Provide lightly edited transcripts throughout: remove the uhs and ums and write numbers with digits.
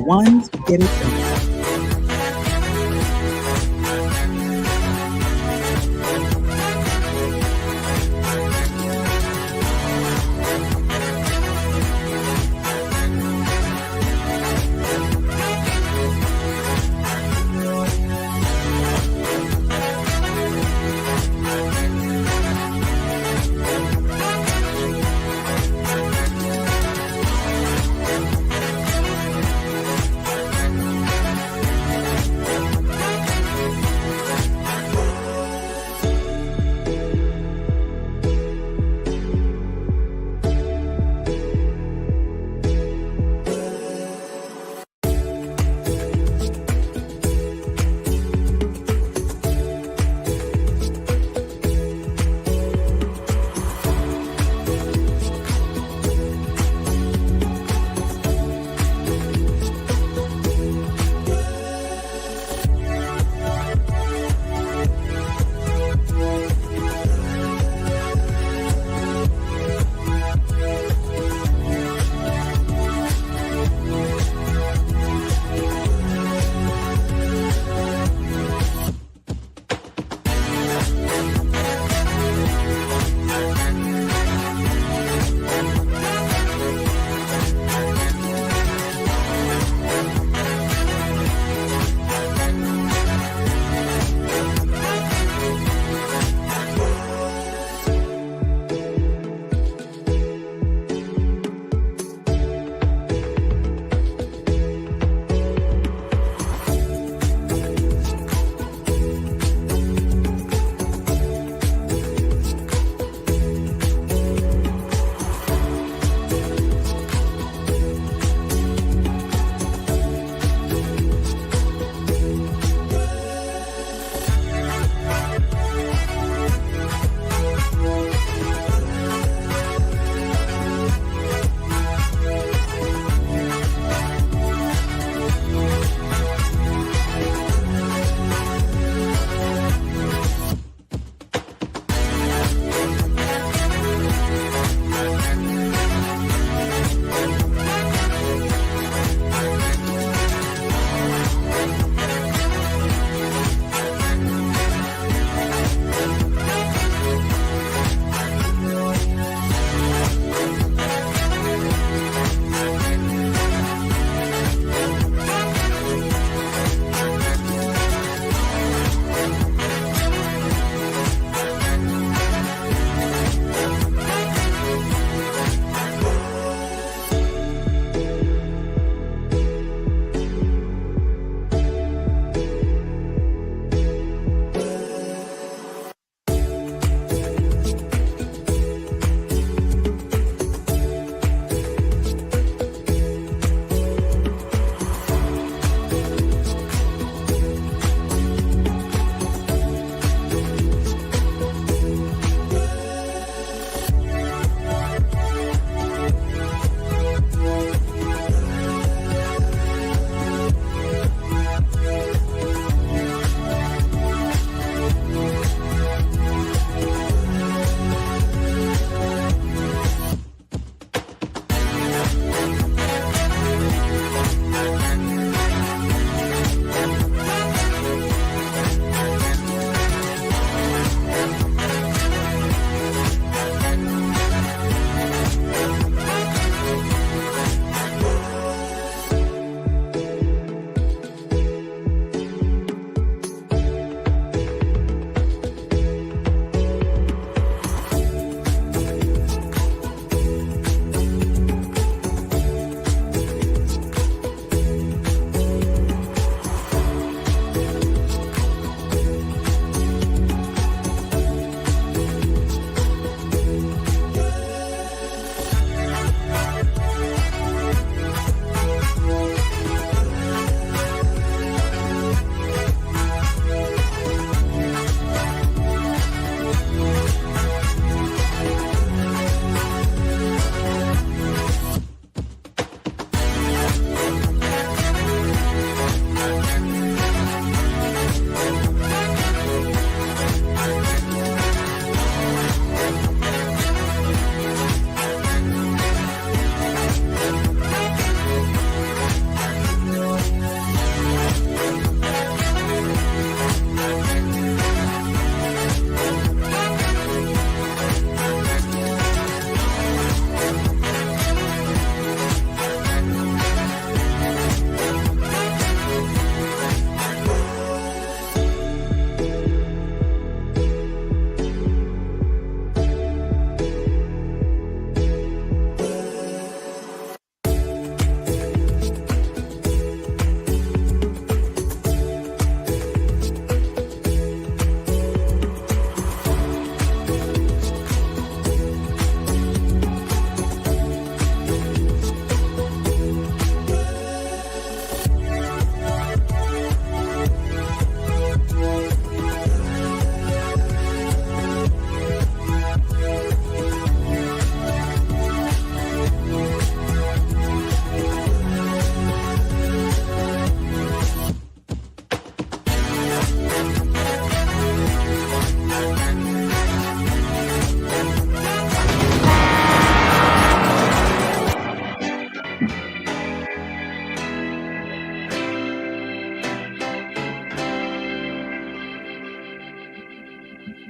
ones who get it done.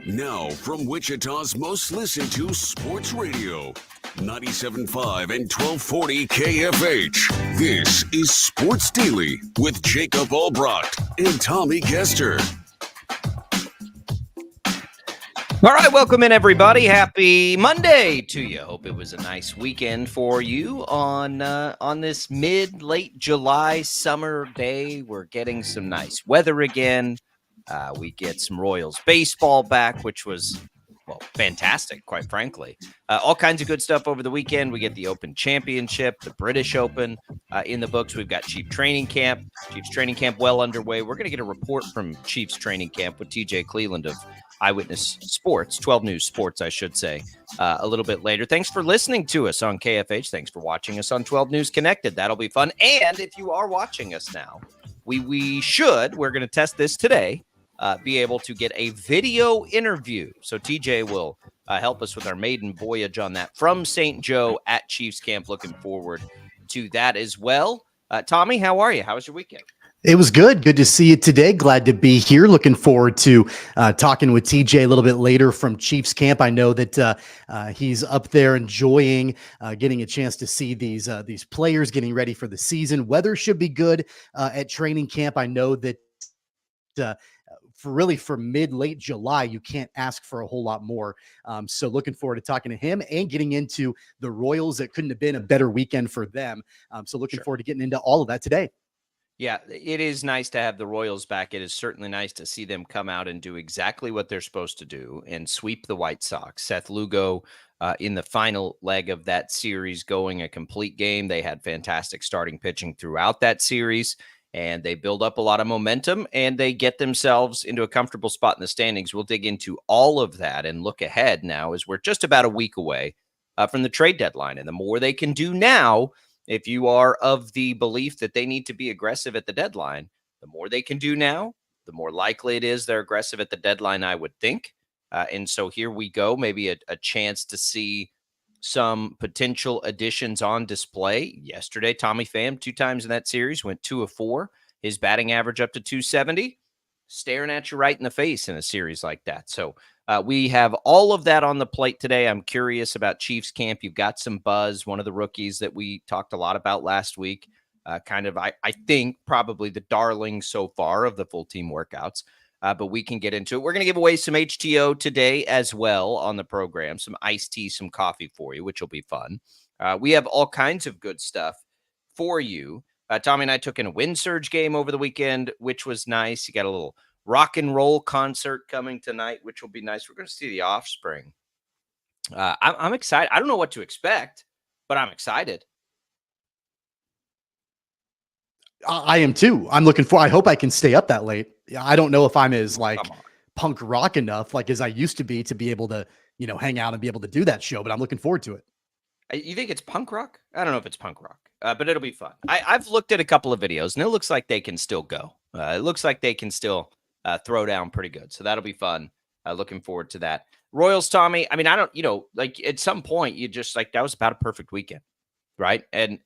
Now, from Wichita's most listened to sports radio, 97.5 and 1240 KFH. This is Sports Daily with Jacob Albrocht and Tommy Kester. All right, welcome in, everybody. Happy Monday to you. Hope it was a nice weekend for you on this late July summer day. We're getting some nice weather again. We get some Royals baseball back, which was, well, fantastic, quite frankly. All kinds of good stuff over the weekend. We get the Open Championship, the British Open in the books. We've got Chiefs training camp well underway. We're going to get a report from Chiefs training camp with TJ Cleveland of Eyewitness Sports, 12 News Sports, I should say, a little bit later. Thanks for listening to us on KFH. Thanks for watching us on 12 News Connected. That'll be fun. And if you are watching us now, we're going to test this today, be able to get a video interview. So TJ will help us with our maiden voyage on that from St. Joe at Chiefs camp. Looking forward to that as well. Tommy, how are you? How was your weekend? It was good. Good to see you today. Glad to be here. Looking forward to talking with TJ a little bit later from Chiefs camp. I know that he's up there enjoying getting a chance to see these players getting ready for the season. Weather should be good at training camp. I know that for late July, you can't ask for a whole lot more. So looking forward to talking to him and getting into the Royals. It couldn't have been a better weekend for them. So looking forward to getting into all of that today. Yeah, it is nice to have the Royals back. It is certainly nice to see them come out and do exactly what they're supposed to do and sweep the White Sox. Seth Lugo in the final leg of that series going a complete game. They had fantastic starting pitching throughout that series, and they build up a lot of momentum, and they get themselves into a comfortable spot in the standings. We'll dig into all of that and look ahead now as we're just about a week away from the trade deadline. And the more they can do now, if you are of the belief that they need to be aggressive at the deadline, the more they can do now, the more likely it is they're aggressive at the deadline, I would think. And so here we go, maybe a chance to see some potential additions on display. Yesterday, Tommy Pham, 2 times in that series, went 2 of 4. His batting average up to 270, staring at you right in the face in a series like that. So we have all of that on the plate today. I'm curious about Chiefs camp. You've got some buzz, one of the rookies that we talked a lot about last week. I think probably the darling so far of the full team workouts, but we can get into it. We're going to give away some HTO today as well on the program, some iced tea, some coffee for you, which will be fun. We have all kinds of good stuff for you. Tommy and I took in a Wind Surge game over the weekend, which was nice. You got a little rock and roll concert coming tonight, which will be nice. We're going to see the Offspring. I'm excited. I don't know what to expect, but I'm excited. I am too. I'm looking for, I hope I can stay up that late. I don't know if I'm as punk rock enough, as I used to be able to, hang out and be able to do that show, but I'm looking forward to it. You think it's punk rock? I don't know if it's punk rock, but it'll be fun. I've looked at a couple of videos and it looks like they can still go. It looks like they can still throw down pretty good. So that'll be fun. Looking forward to that. Royals, Tommy. I mean, I don't, at some point you just that was about a perfect weekend, right? And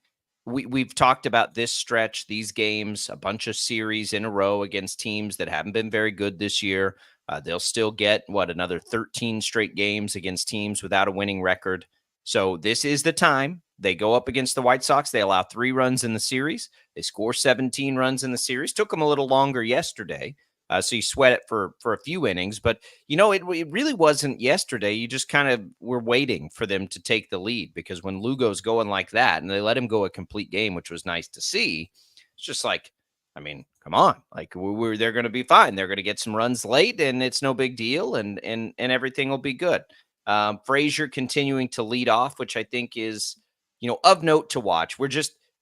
we've talked about this stretch, these games, a bunch of series in a row against teams that haven't been very good this year. They'll still get another 13 straight games against teams without a winning record. So this is the time. They go up against the White Sox. They allow 3 runs in the series. They score 17 runs in the series. Took them a little longer yesterday. So you sweat it for a few innings. But, it really wasn't yesterday. You just kind of were waiting for them to take the lead, because when Lugo's going like that and they let him go a complete game, which was nice to see, it's just come on. They're going to be fine. They're going to get some runs late and it's no big deal, and everything will be good. Frazier continuing to lead off, which I think is, of note to watch.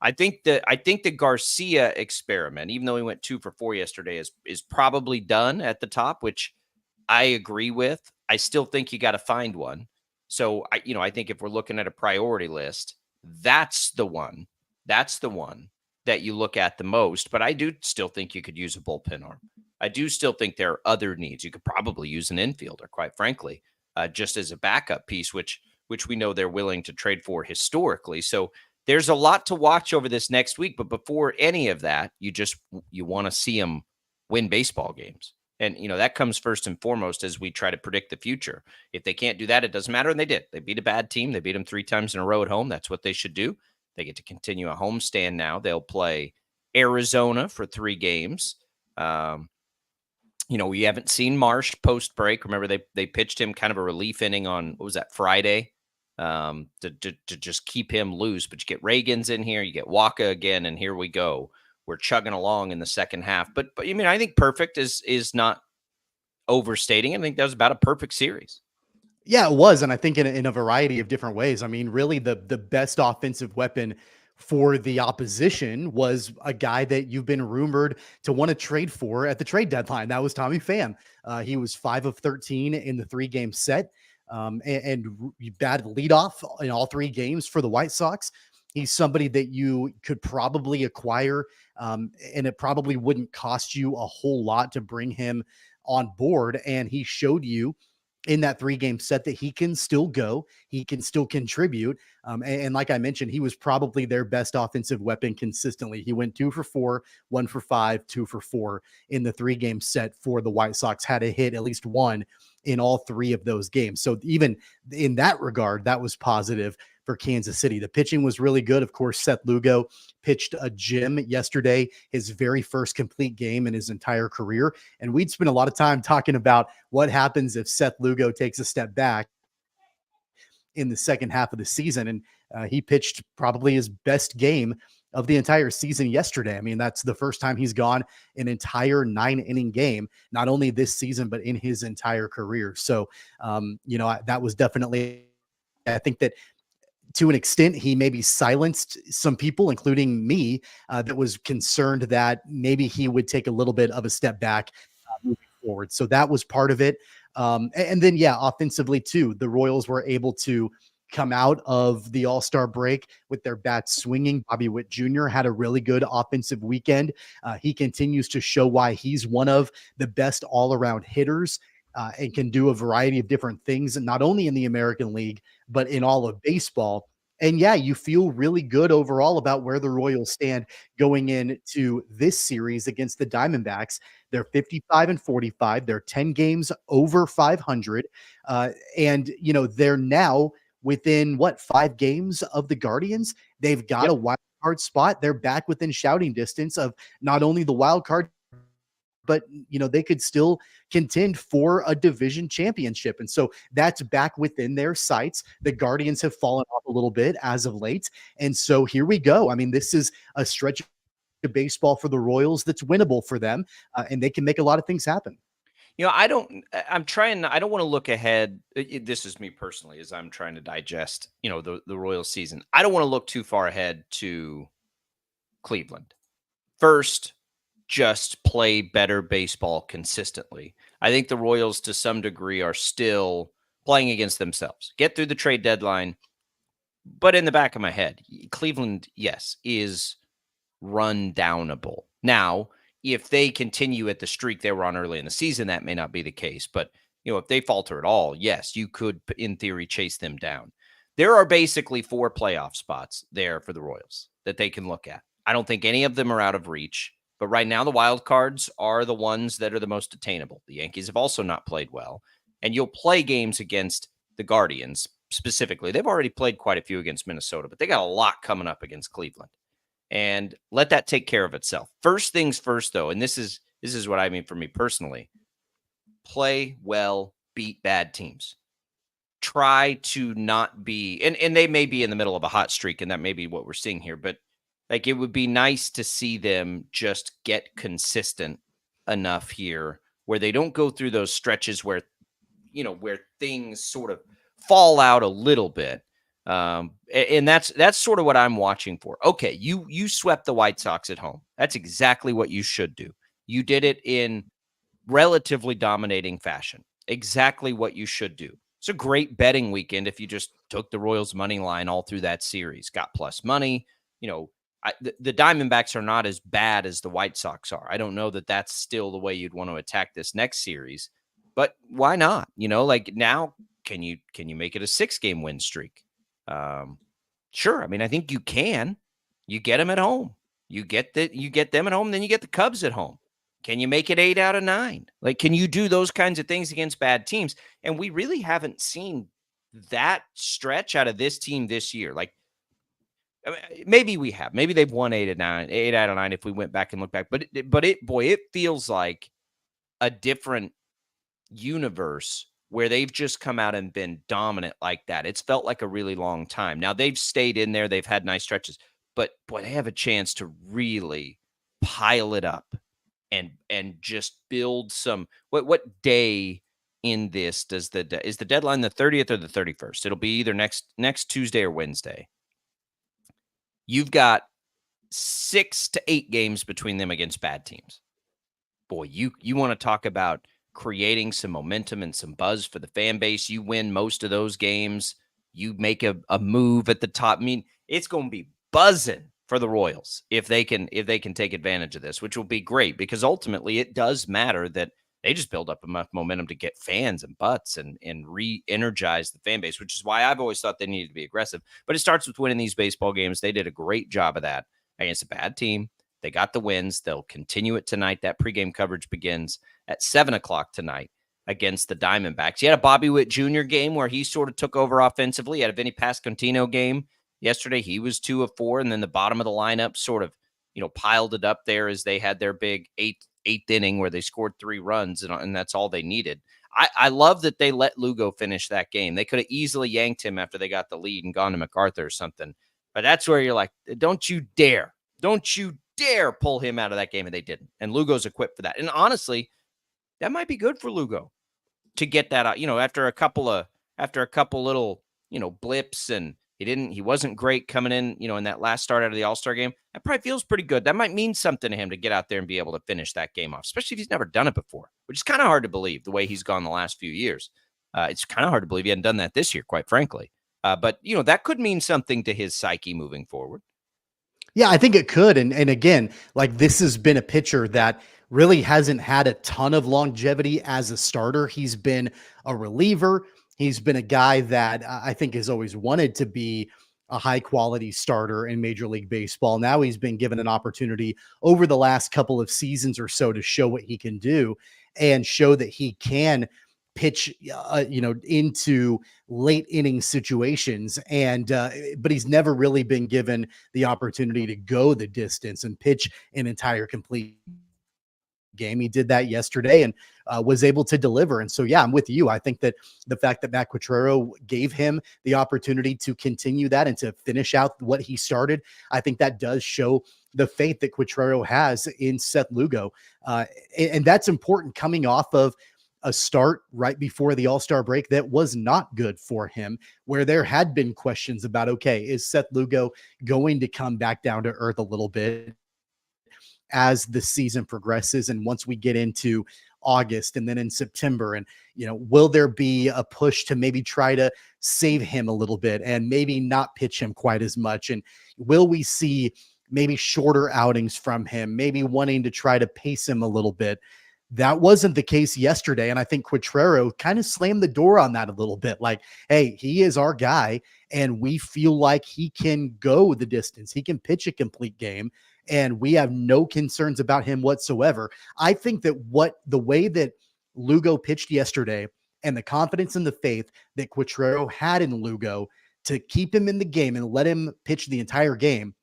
I think the Garcia experiment, even though he went 2 for 4 yesterday, is probably done at the top, which I agree with. I still think you got to find one. So I think if we're looking at a priority list, that's the one that you look at the most. But I do still think you could use a bullpen arm. I do still think there are other needs. You could probably use an infielder, quite frankly, just as a backup piece, which we know they're willing to trade for historically. So there's a lot to watch over this next week. But before any of that, you want to see them win baseball games. And, that comes first and foremost as we try to predict the future. If they can't do that, it doesn't matter. And they did. They beat a bad team. They beat them 3 times in a row at home. That's what they should do. They get to continue a homestand now. They'll play Arizona for 3 games. We haven't seen Marsh post break. Remember, they pitched him kind of a relief inning on, what was that, Friday, to just keep him loose. But you get Reagans in here, you get Waka again, and here we go. We're chugging along in the second half. But I think perfect is not overstating. I think that was about a perfect series. Yeah, it was. And I think in a variety of different ways. I mean, really the best offensive weapon for the opposition was a guy that you've been rumored to want to trade for at the trade deadline. That was Tommy Pham. He was 5 of 13 in the 3-game set, and batted leadoff in all 3 games for the White Sox. He's somebody that you could probably acquire, and it probably wouldn't cost you a whole lot to bring him on board. And he showed you in that 3-game set that he can still go, he can still contribute. And like I mentioned, he was probably their best offensive weapon consistently. He went 2 for 4, 1 for 5, 2 for 4 in the 3-game set for the White Sox, had a hit at least 1 in all 3 of those games. So even in that regard, that was positive for Kansas City. The pitching was really good. Of course, Seth Lugo pitched a gem yesterday, his very first complete game in his entire career. And we'd spent a lot of time talking about what happens if Seth Lugo takes a step back in the second half of the season. And he pitched probably his best game of the entire season yesterday. I mean, that's the first time he's gone an entire 9-inning game, not only this season, but in his entire career. So, that was definitely, I think that to an extent, he maybe silenced some people, including me, that was concerned that maybe he would take a little bit of a step back moving forward. So that was part of it. And then, offensively too, the Royals were able to come out of the All-Star break with their bats swinging. Bobby Witt Jr. had a really good offensive weekend. He continues to show why he's one of the best all-around hitters, and can do a variety of different things, and not only in the American League, but in all of baseball. And you feel really good overall about where the Royals stand going into this series against the Diamondbacks. They're 55 and 45. They're 10 games over 500. And they're now within 5 games of the Guardians. They've got a wild card spot. They're back within shouting distance of not only the wild card, but they could still contend for a division championship. And so that's back within their sights. The Guardians have fallen off a little bit as of late. And so here we go. I mean, this is a stretch of baseball for the Royals that's winnable for them, and they can make a lot of things happen. I don't want to look ahead. This is me personally, as I'm trying to digest, the Royals season. I don't want to look too far ahead to Cleveland. First, just play better baseball consistently. I think the Royals, to some degree, are still playing against themselves. Get through the trade deadline. But in the back of my head, Cleveland, yes, is run downable. Now, if they continue at the streak they were on early in the season, that may not be the case. But, if they falter at all, yes, you could, in theory, chase them down. There are basically 4 playoff spots there for the Royals that they can look at. I don't think any of them are out of reach. But right now, the wild cards are the ones that are the most attainable. The Yankees have also not played well. And you'll play games against the Guardians specifically. They've already played quite a few against Minnesota, but they got a lot coming up against Cleveland. And let that take care of itself. First things first, though, and this is what I mean for me personally. Play well, beat bad teams. Try to not be, and they may be in the middle of a hot streak, and that may be what we're seeing here, but it would be nice to see them just get consistent enough here where they don't go through those stretches where, where things sort of fall out a little bit. And that's sort of what I'm watching for. Okay, you swept the White Sox at home. That's exactly what you should do. You did it in relatively dominating fashion. Exactly what you should do. It's a great betting weekend if you just took the Royals money line all through that series, got plus money. The Diamondbacks are not as bad as the White Sox are. I don't know that that's still the way you'd want to attack this next series, but why not? Now, can you make it a 6-game win streak? Sure. I mean, I think you can. You get them at home. You get them at home, then you get the Cubs at home. Can you make it 8 out of 9? Like, can you do those kinds of things against bad teams? And we really haven't seen that stretch out of this team this year. Like, I mean, maybe we have. Maybe they've won 8 out of 9 if we went back and look back. But it feels like a different universe where they've just come out and been dominant like that. It's felt like a really long time. Now they've stayed in there. They've had nice stretches, but boy, they have a chance to really pile it up and just build some. What day in this is the deadline the 30th or the 31st? It'll be either next Tuesday or Wednesday. You've got 6 to 8 games between them against bad teams. Boy, you want to talk about creating some momentum and some buzz for the fan base. You win most of those games. You make a move at the top. I mean, it's going to be buzzing for the Royals if they can take advantage of this, which will be great because ultimately it does matter that they just build up enough momentum to get fans and butts and re-energize the fan base, which is why I've always thought they needed to be aggressive. But it starts with winning these baseball games. They did a great job of that against a bad team. They got the wins. They'll continue it tonight. That pregame coverage begins at 7 o'clock tonight against the Diamondbacks. You had a Bobby Witt Jr. game where he sort of took over offensively. You had a Vinny Pasquantino game yesterday. He was 2 of 4, and then the bottom of the lineup sort of, piled it up there as they had their big eighth inning where they scored 3 runs, and that's all they needed. I love that they let Lugo finish that game. They could have easily yanked him after they got the lead and gone to MacArthur or something. But that's where you're like, don't you dare pull him out of that game, and they didn't. And Lugo's equipped for that. And honestly, that might be good for Lugo to get that out. After a couple little blips, and he wasn't great coming in. In that last start out of the All-Star game. That probably feels pretty good. That might mean something to him to get out there and be able to finish that game off, especially if he's never done it before, which is kind of hard to believe the way he's gone the last few years. It's kind of hard to believe he hadn't done that this year, quite frankly. But that could mean something to his psyche moving forward. Yeah, I think it could. And again, like this has been a pitcher that really hasn't had a ton of longevity as a starter. He's been a reliever. He's been a guy that I think has always wanted to be a high quality starter in Major League Baseball. Now he's been given an opportunity over the last couple of seasons or so to show what he can do and show that he can pitch, into late inning situations. And, but he's never really been given the opportunity to go the distance and pitch an entire complete game. He did that yesterday and was able to deliver. And so, yeah, I'm with you. I think that the fact that Matt Quatraro gave him the opportunity to continue that and to finish out what he started, I think that does show the faith that Quatraro has in Seth Lugo. And that's important coming off of a start right before the All-Star break that was not good for him, where there had been questions about, okay, is Seth Lugo going to come back down to earth a little bit as the season progresses? And once we get into August and then in September, and, will there be a push to maybe try to save him a little bit and maybe not pitch him quite as much? And will we see maybe shorter outings from him, maybe wanting to try to pace him a little bit? That wasn't the case yesterday. And I think Quatraro kind of slammed the door on that a little bit. Like, hey, he is our guy, and we feel like he can go the distance. He can pitch a complete game, and we have no concerns about him whatsoever. I think that the way that Lugo pitched yesterday and the confidence and the faith that Quatraro had in Lugo to keep him in the game and let him pitch the entire game,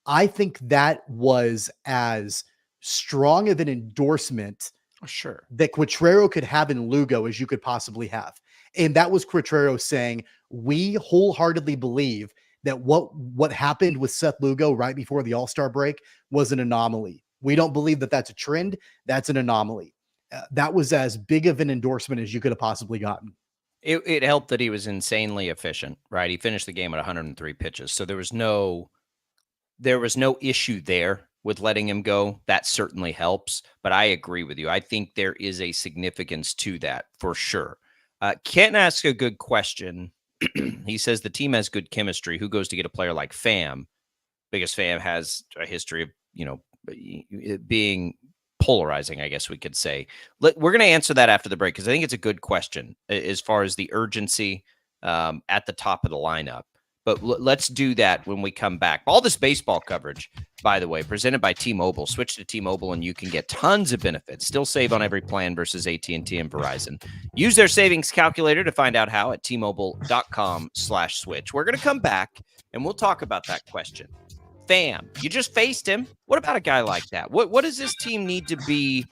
I think that was as strong of an endorsement that Quatraro could have in Lugo as you could possibly have. And that was Quatraro saying, we wholeheartedly believe that what happened with Seth Lugo right before the All-Star break was an anomaly. We don't believe that that's a trend. That's an anomaly. That was as big of an endorsement as you could have possibly gotten. It helped that he was insanely efficient, right? He finished the game at 103 pitches. So there was no issue there with letting him go. That certainly helps, but I agree with you. I think there is a significance to that for sure. Ken asks a good question. He says the team has good chemistry. Who goes to get a player like Pham? Because Pham has a history of, being polarizing, I guess we could say. We're going to answer that after the break because I think it's a good question as far as the urgency at the top of the lineup. But let's do that when we come back. All this baseball coverage, by the way, presented by T-Mobile. Switch to T-Mobile and you can get tons of benefits. Still save on every plan versus AT&T and Verizon. Use their savings calculator to find out how at T-Mobile.com/switch. We're going to come back and we'll talk about that question. Pham, you just faced him. What about a guy like that? What does this team need to be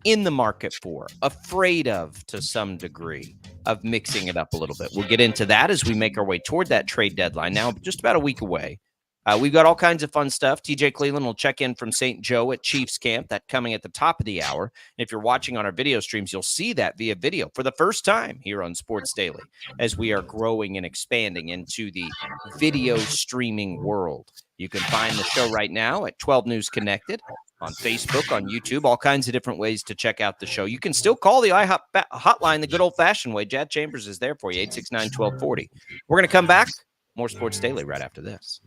in the market for, afraid of to some degree, of mixing it up a little bit? We'll get into that as we make our way toward that trade deadline. Now, just about a week away. We've got all kinds of fun stuff. TJ Cleveland will check in from St. Joe at Chiefs camp. That coming at the top of the hour. And if you're watching on our video streams, you'll see that via video for the first time here on Sports Daily as we are growing and expanding into the video streaming world. You can find the show right now at 12 News Connected on Facebook, on YouTube, all kinds of different ways to check out the show. You can still call the IHOP hotline the good old-fashioned way. Chad Chambers is there for you, 869-1240. We're going to come back. More Sports Daily right after this.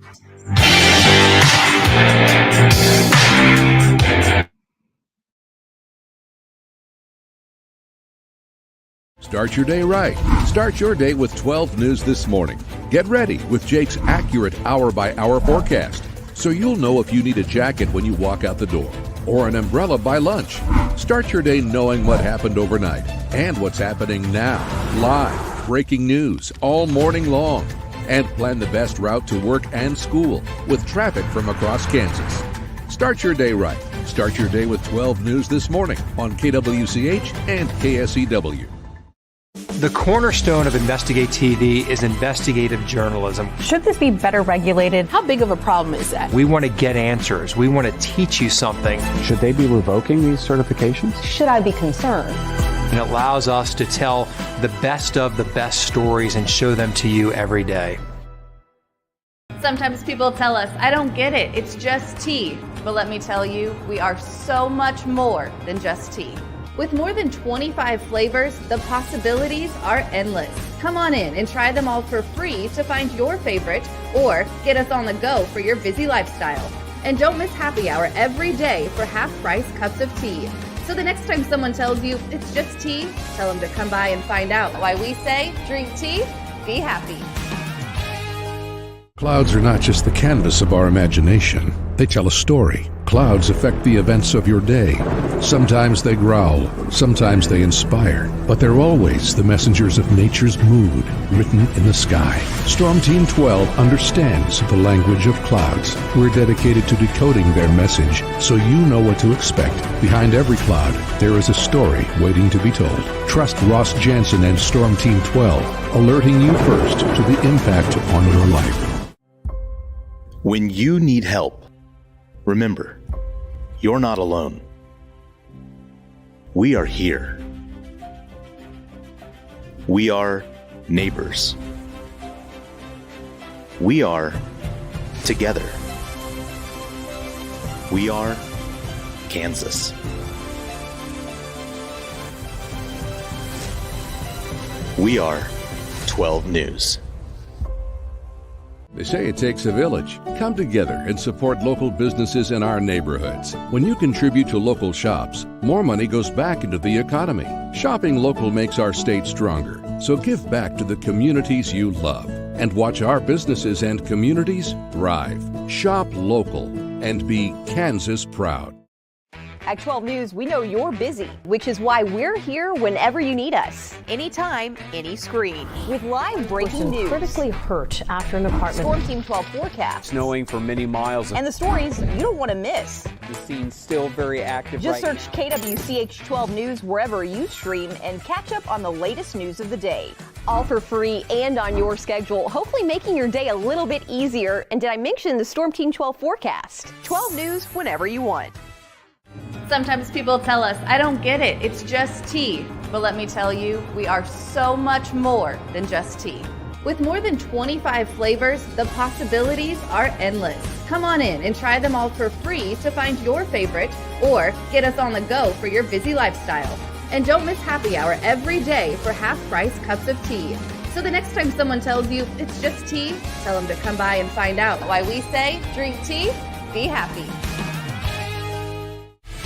Start your day right. Start your day with 12 News This Morning. Get ready with Jake's accurate hour-by-hour forecast, so you'll know if you need a jacket when you walk out the door or an umbrella by lunch. Start your day knowing what happened overnight and what's happening now. Live, breaking news all morning long. And plan the best route to work and school with traffic from across Kansas. Start your day right. Start your day with 12 News This Morning on KWCH and KSEW. The cornerstone of Investigate TV is investigative journalism. Should this be better regulated? How big of a problem is that? We want to get answers. We want to teach you something. Should they be revoking these certifications? Should I be concerned? And it allows us to tell the best of the best stories and show them to you every day. Sometimes people tell us, I don't get it, it's just tea. But let me tell you, we are so much more than just tea. With more than 25 flavors, the possibilities are endless. Come on in and try them all for free to find your favorite or get us on the go for your busy lifestyle. And don't miss happy hour every day for half-price cups of tea. So the next time someone tells you it's just tea, tell them to come by and find out why we say drink tea, be happy. Clouds are not just the canvas of our imagination. They tell a story. Clouds affect the events of your day. Sometimes they growl, sometimes they inspire, but they're always the messengers of nature's mood written in the sky. Storm Team 12 understands the language of clouds. We're dedicated to decoding their message so you know what to expect. Behind every cloud, there is a story waiting to be told. Trust Ross Jansen and Storm Team 12, alerting you first to the impact on your life. When you need help, remember, you're not alone. We are here. We are neighbors. We are together. We are Kansas. We are 12 News. They say it takes a village. Come together and support local businesses in our neighborhoods. When you contribute to local shops, more money goes back into the economy. Shopping local makes our state stronger. So give back to the communities you love and watch our businesses and communities thrive. Shop local and be Kansas proud. At 12 News, we know you're busy, which is why we're here whenever you need us. Anytime, any screen. With live breaking news. Critically hurt after an apartment. Storm Team 12 forecast. Snowing for many miles. And the stories you don't want to miss. The scene's still very active. Just search KWCH 12 News wherever you stream and catch up on the latest news of the day. All for free and on your schedule, hopefully making your day a little bit easier. And did I mention the Storm Team 12 forecast? 12 News whenever you want. Sometimes people tell us, I don't get it, it's just tea. But let me tell you, we are so much more than just tea. With more than 25 flavors, the possibilities are endless. Come on in and try them all for free to find your favorite or get us on the go for your busy lifestyle. And don't miss happy hour every day for half-price cups of tea. So the next time someone tells you it's just tea, tell them to come by and find out why we say drink tea, be happy.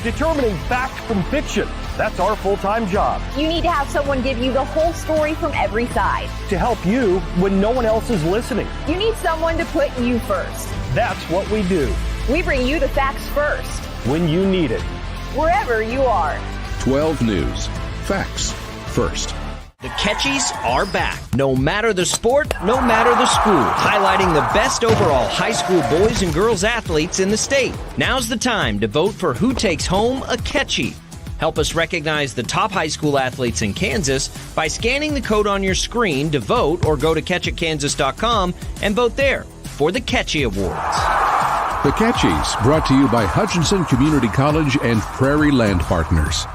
determining fact from fiction. That's our full-time job. You need to have someone give you the whole story from every side. To help you when no one else is listening. You need someone to put you first. That's what we do. We bring you the facts first. When you need it. Wherever you are. 12 News. Facts first. The Catchies are back. No matter the sport, no matter the school. Highlighting the best overall high school boys and girls athletes in the state. Now's the time to vote for who takes home a Catchie. Help us recognize the top high school athletes in Kansas by scanning the code on your screen to vote, or go to catchitkansas.com and vote there for the Catchie Awards. The Catchies, brought to you by Hutchinson Community College and Prairie Land Partners.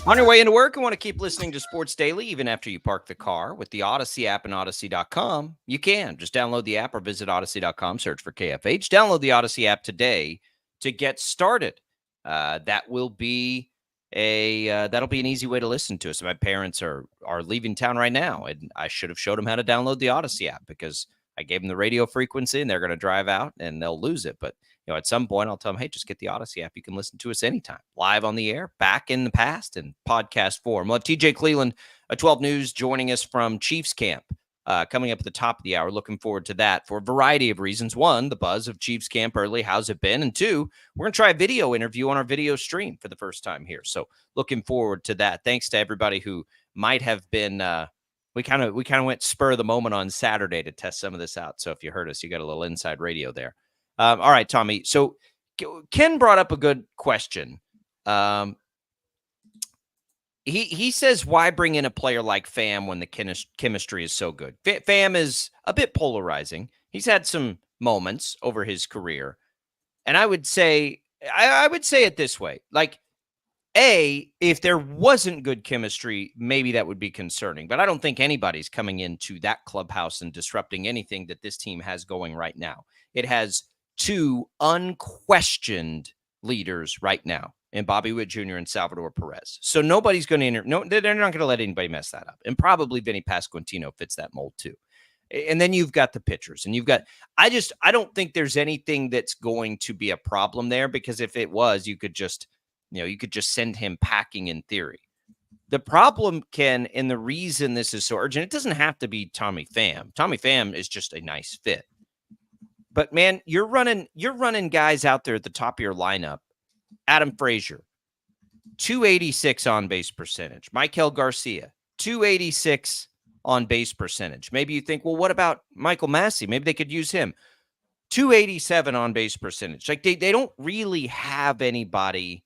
On your way into work, and want to keep listening to Sports Daily even after you park the car with the Odyssey app and Odyssey.com, you can. Just download the app or visit Odyssey.com, search for KFH. Download the Odyssey app today to get started. That'll be an easy way to listen to us. My parents are leaving town right now, and I should have showed them how to download the Odyssey app, because I gave them the radio frequency and they're going to drive out and they'll lose it. But at some point I'll tell them, hey, just get the Odyssey app. You can listen to us anytime, live on the air, back in the past, and podcast form. We'll have TJ Cleland, 12 News, joining us from Chiefs camp coming up at the top of the hour. Looking forward to that for a variety of reasons. One, the buzz of Chiefs camp early. How's it been? And two, we're going to try a video interview on our video stream for the first time here. So looking forward to that. Thanks to everybody who might have been we kind of went spur of the moment on Saturday to test some of this out. So if you heard us, you got a little inside radio there. All right, Tommy. So Ken brought up a good question. He says, why bring in a player like Pham when the chemistry is so good? Pham is a bit polarizing. He's had some moments over his career. And I would say it this way. Like, if there wasn't good chemistry, maybe that would be concerning. But I don't think anybody's coming into that clubhouse and disrupting anything that this team has going right now. It has two unquestioned leaders right now in Bobby Witt Jr. and Salvador Perez. So nobody's going to they're not going to let anybody mess that up. And probably Vinny Pasquantino fits that mold too. And then you've got the pitchers, and you've got, I don't think there's anything that's going to be a problem there, because if it was, you could just send him packing in theory. The problem, Ken, and the reason this is so urgent, it doesn't have to be Tommy Pham. Tommy Pham is just a nice fit. But man, you're running guys out there at the top of your lineup. Adam Frazier, 286 on base percentage. Michael Garcia, 286 on base percentage. Maybe you think, well, what about Michael Massey? Maybe they could use him. 287 on base percentage. Like they don't really have anybody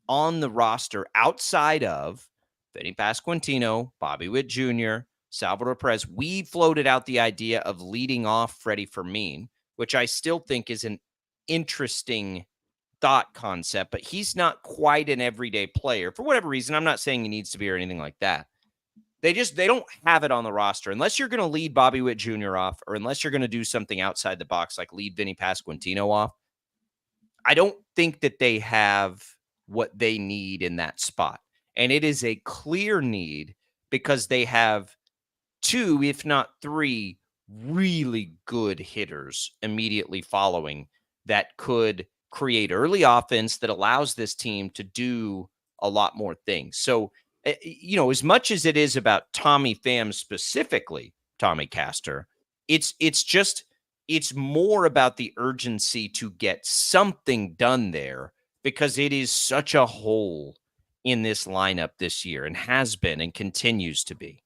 on the roster outside of Vinny Pasquantino, Bobby Witt Jr., Salvador Perez. We floated out the idea of leading off Freddie Fermin, which I still think is an interesting thought concept, but he's not quite an everyday player for whatever reason. I'm not saying he needs to be or anything like that. They don't have it on the roster unless you're going to lead Bobby Witt Jr. off, or unless you're going to do something outside the box like lead Vinny Pasquantino off. I don't think that they have what they need in that spot. And it is a clear need, because they have two, if not three, really good hitters immediately following that could create early offense that allows this team to do a lot more things. So, as much as it is about Tommy Pham specifically, Tommy Castor, it's more about the urgency to get something done there, because it is such a hole in this lineup this year, and has been and continues to be.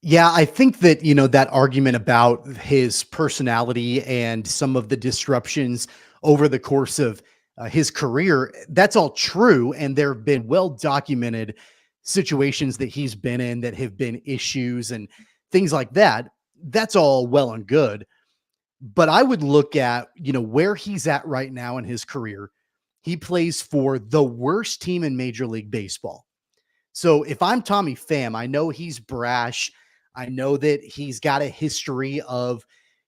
Yeah, I think that, that argument about his personality and some of the disruptions over the course of his career, that's all true. And there have been well-documented situations that he's been in that have been issues and things like that. That's all well and good. But I would look at, where he's at right now in his career. He plays for the worst team in Major League Baseball. So if I'm Tommy Pham, I know he's brash. I know that he's got a history of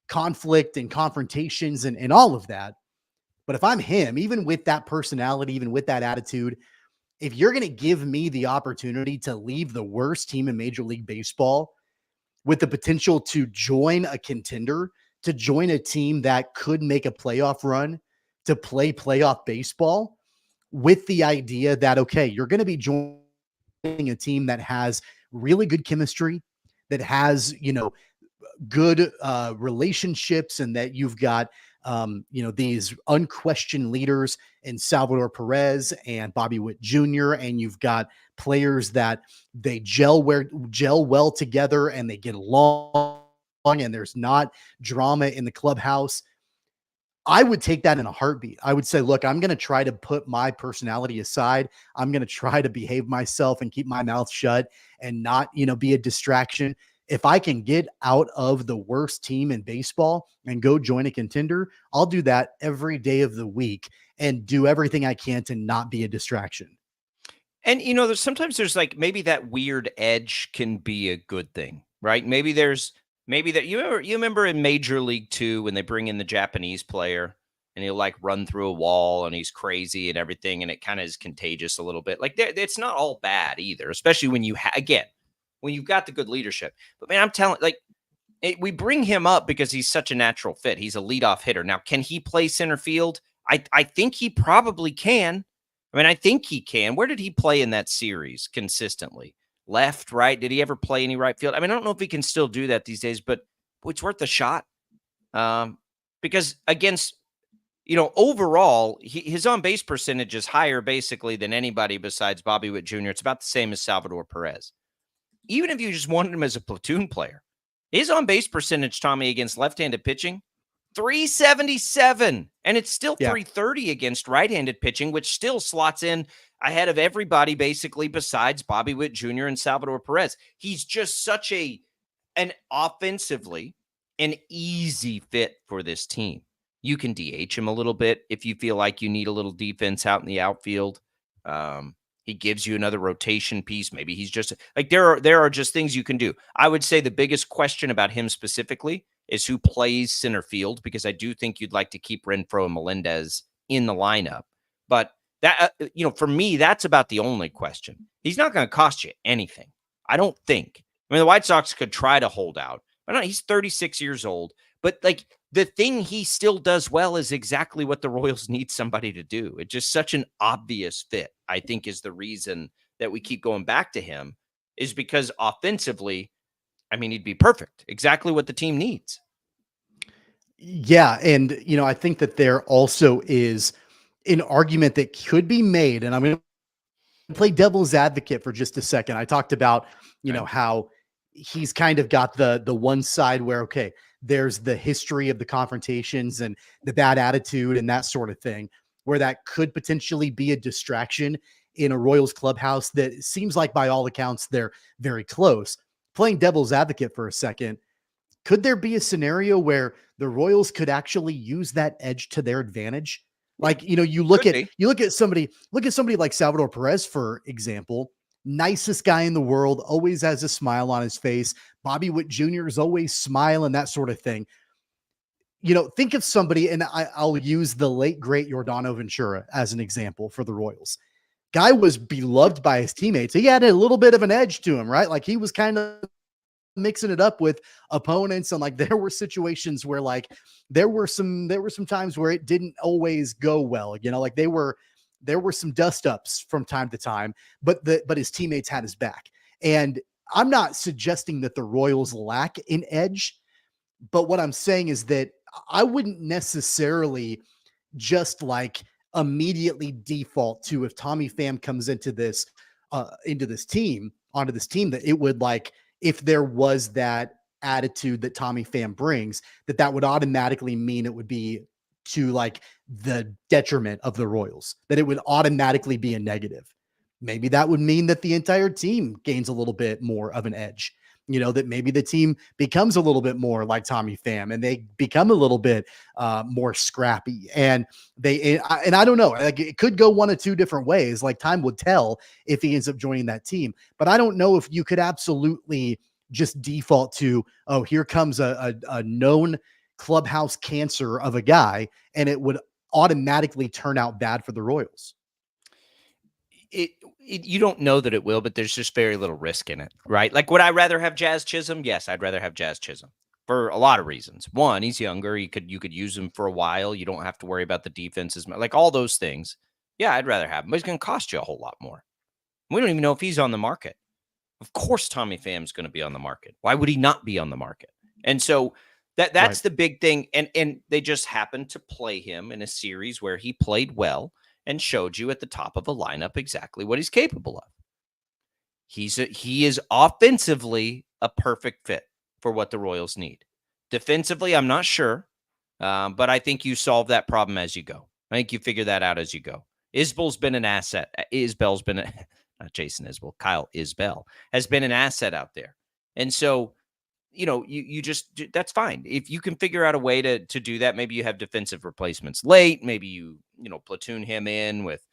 conflict and confrontations and all of that. But if I'm him, even with that personality, even with that attitude, if you're going to give me the opportunity to leave the worst team in Major League Baseball with the potential to join a contender, to join a team that could make a playoff run, to play playoff baseball, with the idea that, okay, you're going to be joining a team that has really good chemistry, that has, good relationships, and that you've got, these unquestioned leaders in Salvador Perez and Bobby Witt Jr., and you've got players that they gel well together and they get along, and there's not drama in the clubhouse. I would take that in a heartbeat. I would say, look, I'm going to try to put my personality aside. I'm going to try to behave myself and keep my mouth shut and not, be a distraction. If I can get out of the worst team in baseball and go join a contender, I'll do that every day of the week and do everything I can to not be a distraction. And, sometimes there's like, maybe that weird edge can be a good thing, right? Maybe that you remember in Major League 2 when they bring in the Japanese player and he'll like run through a wall and he's crazy and everything, and it kind of is contagious a little bit. Like it's not all bad either, especially when when you've got the good leadership. But man, I'm telling, we bring him up because he's such a natural fit. He's a leadoff hitter. Now, can he play center field? I think he probably can. I think he can. Where did he play in that series consistently? Left, right? Did he ever play any right field? I don't know if he can still do that these days, but it's worth a shot. Because against, overall, his on-base percentage is higher basically than anybody besides Bobby Witt Jr. It's about the same as Salvador Perez. Even if you just wanted him as a platoon player, his on-base percentage, Tommy, against left-handed pitching, 377. And it's still 330 against right-handed pitching, which still slots in ahead of everybody basically besides Bobby Witt Jr. and Salvador Perez. He's just such an offensively an easy fit for this team. You can DH him a little bit if you feel like you need a little defense out in the outfield. He gives you another rotation piece. Maybe he's just like, there are just things you can do. I would say the biggest question about him specifically is who plays center field, because I do think you'd like to keep Renfroe and Melendez in the lineup. But that, for me, that's about the only question. He's not going to cost you anything, I don't think. The White Sox could try to hold out. But no, he's 36 years old. But the thing he still does well is exactly what the Royals need somebody to do. It's just such an obvious fit, I think, is the reason that we keep going back to him, is because offensively, he'd be perfect. Exactly what the team needs. Yeah. And, I think that there also is an argument that could be made, and I'm going to play devil's advocate for just a second. I talked about, how he's kind of got the one side where, okay, there's the history of the confrontations and the bad attitude and that sort of thing, where that could potentially be a distraction in a Royals clubhouse that seems like by all accounts, they're very close. Playing devil's advocate for a second, could there be a scenario where the Royals could actually use that edge to their advantage? Like, you look at somebody like Salvador Perez, for example, nicest guy in the world, always has a smile on his face. Bobby Witt Jr. is always smiling, that sort of thing. Think of somebody, and I'll use the late, great Yordano Ventura as an example for the Royals. Guy was beloved by his teammates. He had a little bit of an edge to him, right? Like he was kind of mixing it up with opponents. And like, there were situations where like, there were some times where it didn't always go well, like there were some dust ups from time to time, but his teammates had his back. And I'm not suggesting that the Royals lack an edge, but what I'm saying is that I wouldn't necessarily just like immediately default to, if Tommy Pham comes onto this team, that it would, like, if there was that attitude that Tommy Pham brings, that would automatically mean it would be to like the detriment of the Royals, that it would automatically be a negative. Maybe that would mean that the entire team gains a little bit more of an edge, that maybe the team becomes a little bit more like Tommy Pham and they become a little bit more scrappy. And I don't know, like, it could go one of two different ways. Like, time would tell if he ends up joining that team, but I don't know if you could absolutely just default to, oh, here comes a known clubhouse cancer of a guy, and it would automatically turn out bad for the Royals. You don't know that it will, but there's just very little risk in it, right? Like, would I rather have Jazz Chisholm? Yes, I'd rather have Jazz Chisholm for a lot of reasons. One, he's younger. You could use him for a while. You don't have to worry about the defense as much, like all those things. Yeah, I'd rather have him, but he's going to cost you a whole lot more. We don't even know if he's on the market. Of course, Tommy Pham's going to be on the market. Why would he not be on the market? And so that's right. The big thing. And they just happened to play him in a series where he played well and showed you at the top of a lineup exactly what he's capable of. He is offensively a perfect fit for what the Royals need. Defensively, I'm not sure, but I think you solve that problem as you go. I think you figure that out as you go. Isbell's been an asset. Isbell's been not Jason Isbell. Kyle Isbell has been an asset out there, and so you just, that's fine if you can figure out a way to do that. Maybe you have defensive replacements late. Maybe you platoon him in with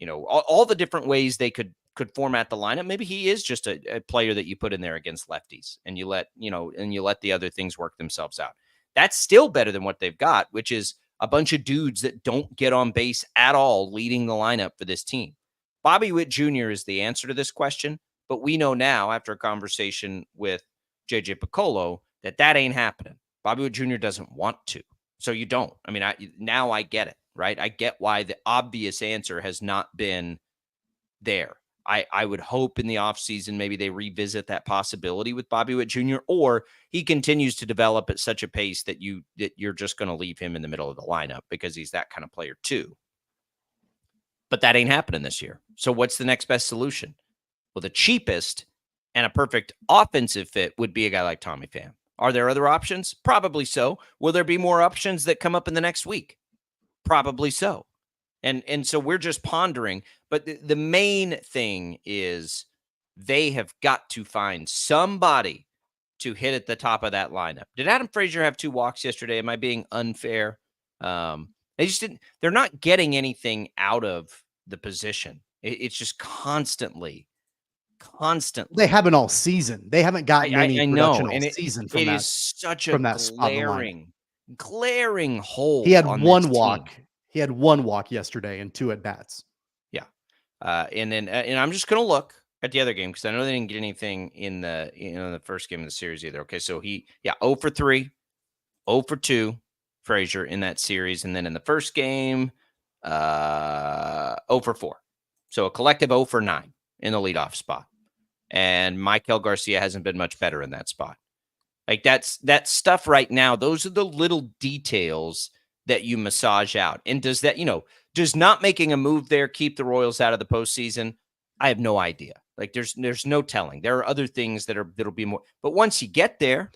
all the different ways they could format the lineup. Maybe he is just a player that you put in there against lefties, and you let the other things work themselves out. That's still better than what they've got, which is a bunch of dudes that don't get on base at all leading the lineup for this team. Bobby Witt Jr. is the answer to this question, but we know now, after a conversation with JJ Piccolo, that ain't happening. Bobby Witt Jr. doesn't want to. So you don't. I mean, now I get it, right? I get why the obvious answer has not been there. I would hope in the offseason maybe they revisit that possibility with Bobby Witt Jr., or he continues to develop at such a pace that you're just going to leave him in the middle of the lineup because he's that kind of player too. But that ain't happening this year. So what's the next best solution? Well, the cheapest and a perfect offensive fit would be a guy like Tommy Pham. Are there other options? Probably so. Will there be more options that come up in the next week? Probably so. And so we're just pondering. But the main thing is they have got to find somebody to hit at the top of that lineup. Did Adam Frazier have 2 walks yesterday? Am I being unfair? They just didn't. They're not getting anything out of the position. It's just constantly. They haven't all season. They haven't gotten any production all and season from that. It is such a glaring hole. He had one walk. He had 1 walk yesterday and 2 at bats. Yeah. And I'm just going to look at the other game because I know they didn't get anything in the first game of the series either. Okay. So 0 for 3, 0 for 2, Frazier in that series. And then in the first game, 0 for 4. So a collective 0 for 9 in the leadoff spot. And Michael Garcia hasn't been much better in that spot. Like that stuff right now. Those are the little details that you massage out. And does that, does not making a move there keep the Royals out of the postseason? I have no idea. Like there's no telling. There are other things that'll be more, but once you get there,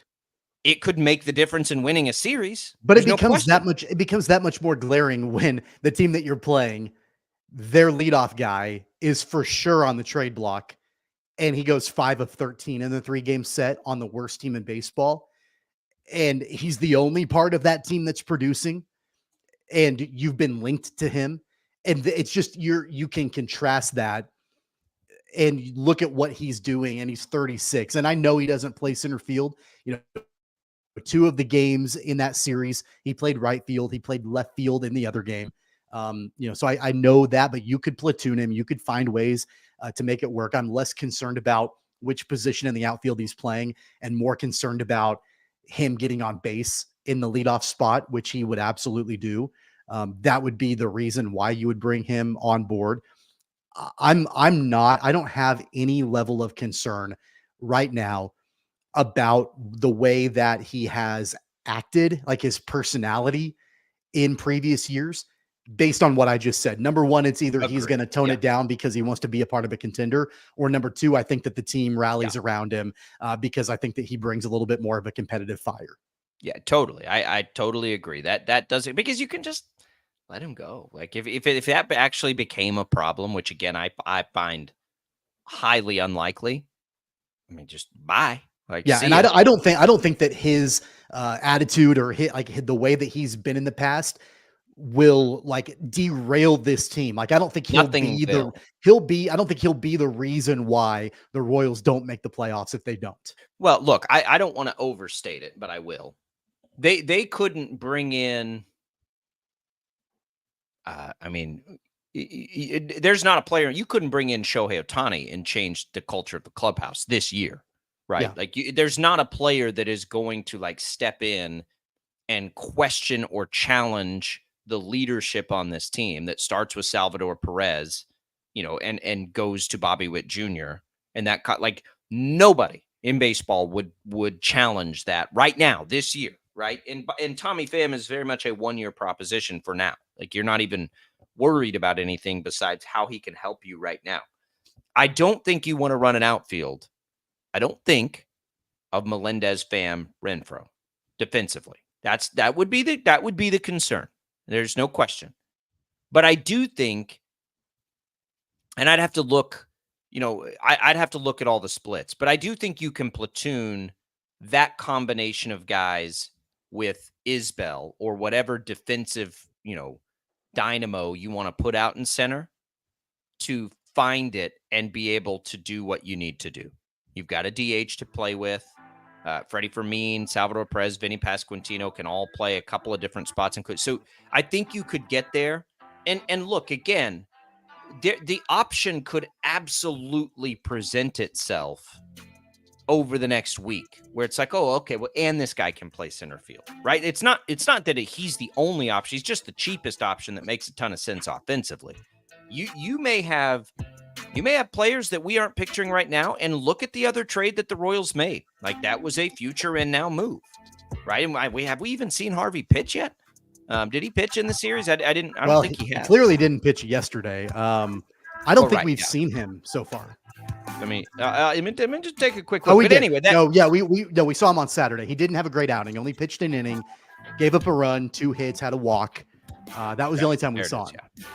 it could make the difference in winning a series. But it becomes that much more glaring when the team that you're playing, their leadoff guy is for sure on the trade block, and he goes 5 of 13 in the 3-game set on the worst team in baseball. And he's the only part of that team that's producing, and you've been linked to him. And it's just, you can contrast that and look at what he's doing, and he's 36. And I know he doesn't play center field. 2 of the games in that series, he played right field. He played left field in the other game. So I know that, but you could platoon him. You could find ways to make it work. I'm less concerned about which position in the outfield he's playing and more concerned about him getting on base in the leadoff spot, which he would absolutely do, that would be the reason why you would bring him on board. I don't have any level of concern right now about the way that he has acted, like his personality in previous years, based on what I just said. Number one, it's either he's going to tone it down because he wants to be a part of a contender, or number two, I think that the team rallies around him because I think that he brings a little bit more of a competitive fire. Yeah, totally. I totally agree. That does it, because you can just let him go. Like if that actually became a problem, which again I find highly unlikely, I mean, just bye. Like, yeah, and I don't think that his attitude or the way that he's been in the past will like derail this team. Like, I don't think I don't think he'll be the reason why the Royals don't make the playoffs if they don't. Well, look, I don't want to overstate it, but I will. They couldn't bring in. I mean, there's not a player you couldn't bring in Shohei Ohtani and change the culture of the clubhouse this year. Right. Yeah. Like there's not a player that is going to like step in and question or challenge the leadership on this team that starts with Salvador Perez, and goes to Bobby Witt Jr. And that like nobody in baseball would challenge that right now this year. Right. And Tommy Pham is very much a 1-year proposition for now. Like, you're not even worried about anything besides how he can help you right now. I don't think you want to run an outfield. I don't think of Melendez, Pham, Renfroe defensively. That would be the concern. There's no question. But I do think, and I'd have to look, I'd have to look at all the splits, but I do think you can platoon that combination of guys with Isbell or whatever defensive, dynamo you want to put out in center to find it and be able to do what you need to do. You've got a DH to play with. Freddie Fermin, Salvador Perez, Vinny Pasquantino can all play a couple of different spots. So I think you could get there. And look, again, the option could absolutely present itself over the next week where it's like, oh, okay, well, and this guy can play center field, right? It's not that he's the only option. He's just the cheapest option that makes a ton of sense offensively. You may have players that we aren't picturing right now, and look at the other trade that the Royals made. Like, that was a future and now move, right? And have we even seen Harvey pitch yet? Did he pitch in the series? I don't think he has. He clearly didn't pitch yesterday. I don't think we've seen him so far. I mean, just take a quick look. We saw him on Saturday. He didn't have a great outing. Only pitched an inning, gave up a run, 2 hits, had a walk. That was the only time we saw him. Yeah.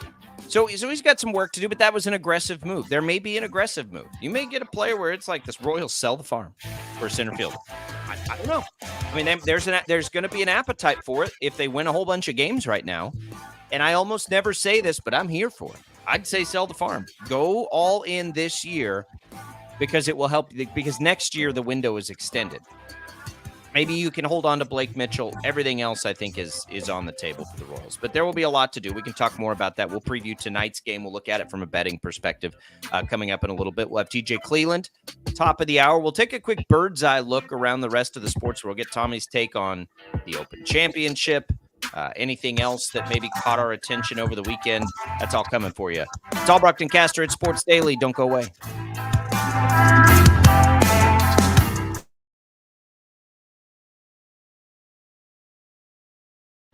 So he's got some work to do, but that was an aggressive move. There may be an aggressive move. You may get a player where it's like this Royals sell the farm for a center fielder. I don't know. I mean, there's going to be an appetite for it if they win a whole bunch of games right now. And I almost never say this, but I'm here for it. I'd say sell the farm. Go all in this year because it will help. Because next year the window is extended. Maybe you can hold on to Blake Mitchell. Everything else, I think, is on the table for the Royals. But there will be a lot to do. We can talk more about that. We'll preview tonight's game. We'll look at it from a betting perspective coming up in a little bit. We'll have TJ Cleland, top of the hour. We'll take a quick bird's eye look around the rest of the sports. We'll get Tommy's take on the Open Championship. Anything else that maybe caught our attention over the weekend. That's all coming for you. It's Albrecht and Caster at Sports Daily. Don't go away.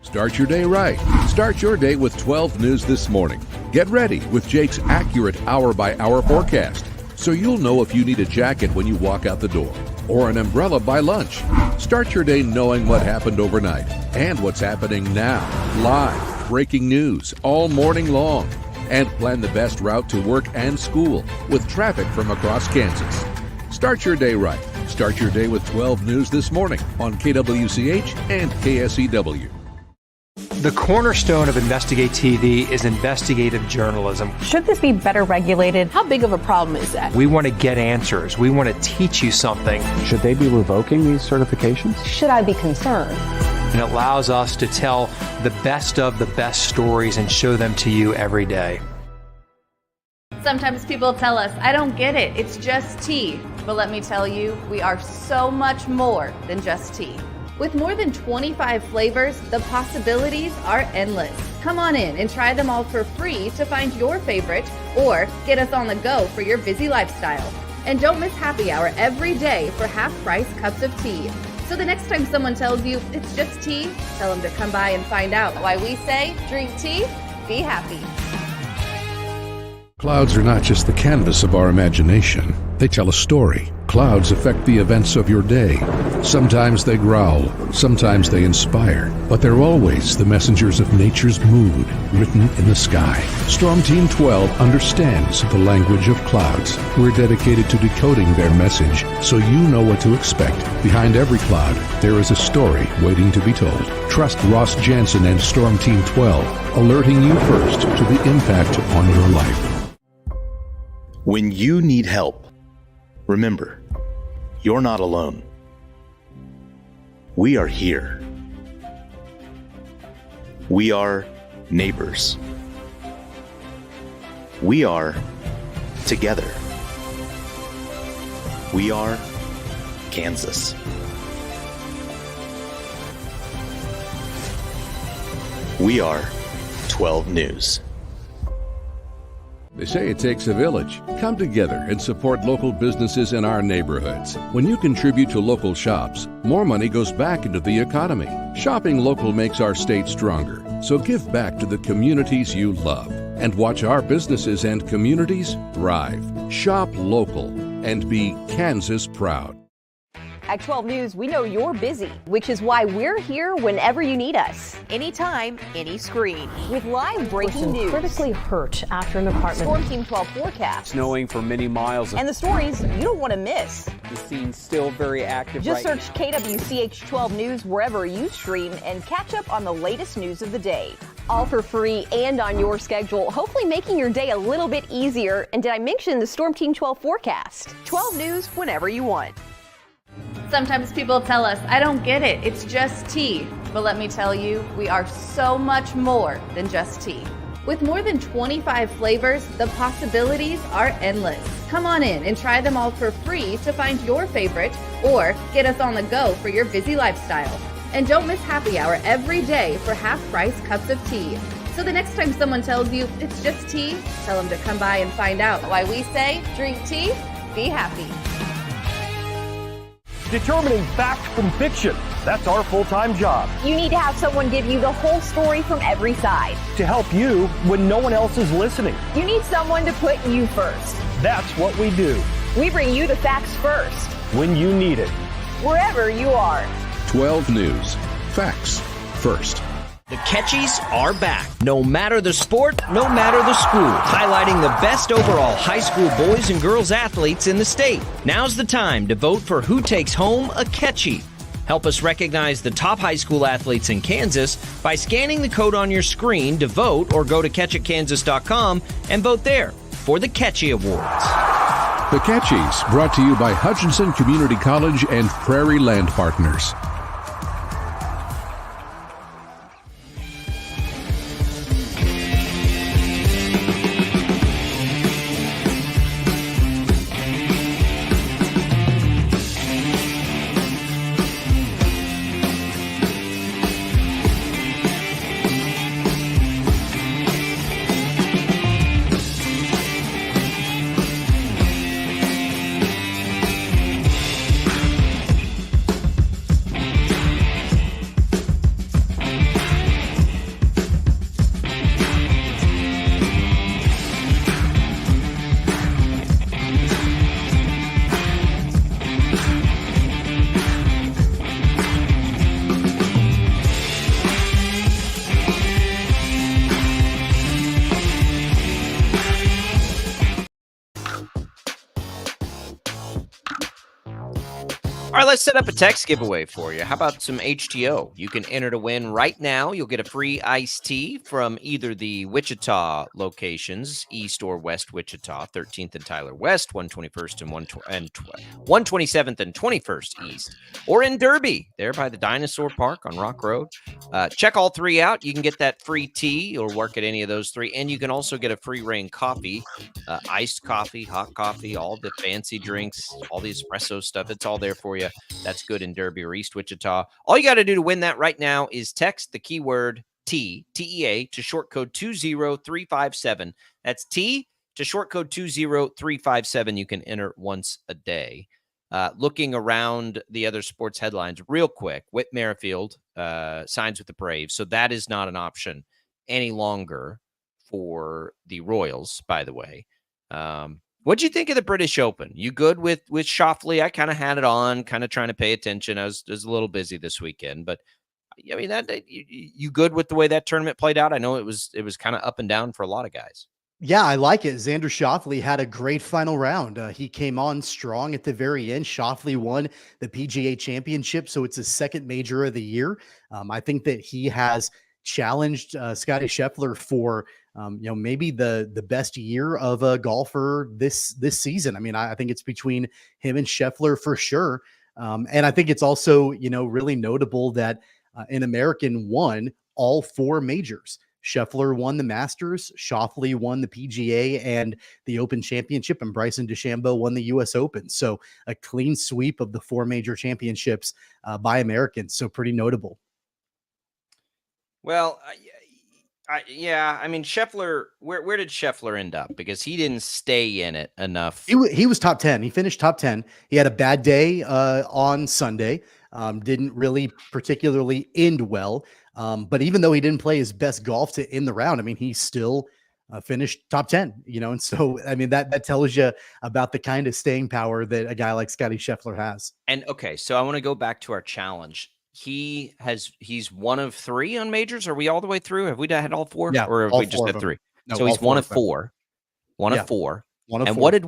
Start your day right. Start your day with 12 News This Morning. Get ready with Jake's accurate hour-by-hour forecast, so you'll know if you need a jacket when you walk out the door or an umbrella by lunch. Start your day knowing what happened overnight and what's happening now. Live, breaking news all morning long. And plan the best route to work and school with traffic from across Kansas. Start your day right. Start your day with 12 News This Morning on KWCH and KSEW. The cornerstone of Investigate TV is investigative journalism. Should this be better regulated? How big of a problem is that? We want to get answers. We want to teach you something. Should they be revoking these certifications? Should I be concerned? And it allows us to tell the best of the best stories and show them to you every day. Sometimes people tell us, I don't get it. It's just tea. but let me tell you, we are so much more than just tea. With more than 25 flavors, the possibilities are endless. Come on in and try them all for free to find your favorite or get us on the go for your busy lifestyle. And don't miss happy hour every day for half-price cups of tea. So the next time someone tells you it's just tea, tell them to come by and find out why we say drink tea, be happy. Clouds are not just the canvas of our imagination. They tell a story. Clouds affect the events of your day. Sometimes they growl, sometimes they inspire, but they're always the messengers of nature's mood written in the sky. Storm Team 12 understands the language of clouds. We're dedicated to decoding their message so you know what to expect. Behind every cloud, there is a story waiting to be told. Trust Ross Jansen and Storm Team 12, alerting you first to the impact on your life. When you need help, remember, you're not alone. We are here. We are neighbors. We are together. We are Kansas. We are 12 News. They say it takes a village. Come together and support local businesses in our neighborhoods. When you contribute to local shops, more money goes back into the economy. Shopping local makes our state stronger. So give back to the communities you love and watch our businesses and communities thrive. Shop local and be Kansas proud. At 12 News, we know you're busy, which is why we're here whenever you need us. Anytime, any screen. With live breaking news. Critically hurt after an apartment. Storm Team 12 forecast. Snowing for many miles. And the stories you don't want to miss. The scene's still very active. Just search KWCH 12 News wherever you stream and catch up on the latest news of the day. All for free and on your schedule, hopefully making your day a little bit easier. And did I mention the Storm Team 12 forecast? 12 News whenever you want. Sometimes people tell us, I don't get it, it's just tea. But let me tell you, we are so much more than just tea. With more than 25 flavors, the possibilities are endless. Come on in and try them all for free to find your favorite or get us on the go for your busy lifestyle. And don't miss happy hour every day for half-price cups of tea. So the next time someone tells you it's just tea, tell them to come by and find out why we say drink tea, be happy. Determining fact from fiction. That's our full-time job. You need to have someone give you the whole story from every side. To help you when no one else is listening. You need someone to put you first. That's what we do. We bring you the facts first. When you need it. Wherever you are. 12 News. Facts first. The Catchies are back. No matter the sport, no matter the school. Highlighting the best overall high school boys and girls athletes in the state. Now's the time to vote for who takes home a Catchie. Help us recognize the top high school athletes in Kansas by scanning the code on your screen to vote, or go to catchitkansas.com and vote there for the Catchie Awards. The Catchies, brought to you by Hutchinson Community College and Prairie Land Partners. All right, let's set up a text giveaway for you. How about some HTO? You can enter to win right now. You'll get a free iced tea from either the Wichita locations, East or West Wichita, 13th and Tyler West, 121st and 127th and 21st East, or in Derby, there by the Dinosaur Park on Rock Road. Check all three out. You can get that free tea or work at any of those three, and you can also get a free Rain coffee, iced coffee, hot coffee, all the fancy drinks, all the espresso stuff. It's all there for you. That's good in Derby or East Wichita. All you got to do to win that right now is text the keyword T, T-E-A, to short code 20357. That's T to short code 20357. You can enter once a day. Looking around the other sports headlines real quick, Whit Merrifield signs with the Braves. So that is not an option any longer for the Royals, by the way. What'd you think of the British Open? You good with Schauffele? I kind of had it on, kind of trying to pay attention. I was a little busy this weekend, but I mean, you good with the way that tournament played out? I know it was kind of up and down for a lot of guys. Yeah, I like it. Xander Schauffele had a great final round. He came on strong at the very end. Schauffele won the PGA Championship, so it's his second major of the year. I think that he has challenged Scottie Scheffler for maybe the best year of a golfer this season. I mean, I think it's between him and Scheffler for sure. And I think it's also, really notable that an American won all four majors. Scheffler won the Masters, Schauffele won the PGA and the Open Championship, and Bryson DeChambeau won the U.S. Open. So a clean sweep of the four major championships by Americans. So pretty notable. Well, I mean, Scheffler, where did Scheffler end up? Because he didn't stay in it enough. He was top 10. He finished top 10. He had a bad day on Sunday. Didn't really particularly end well. But even though he didn't play his best golf to end the round, I mean, he still finished top 10, and so, I mean, that tells you about the kind of staying power that a guy like Scottie Scheffler has. And okay, so I want to go back to our challenge. He's one of three on majors. Are we all the way through? Have we had all four? Yeah, or have we just had three? No, so he's one of four. One of four. And what did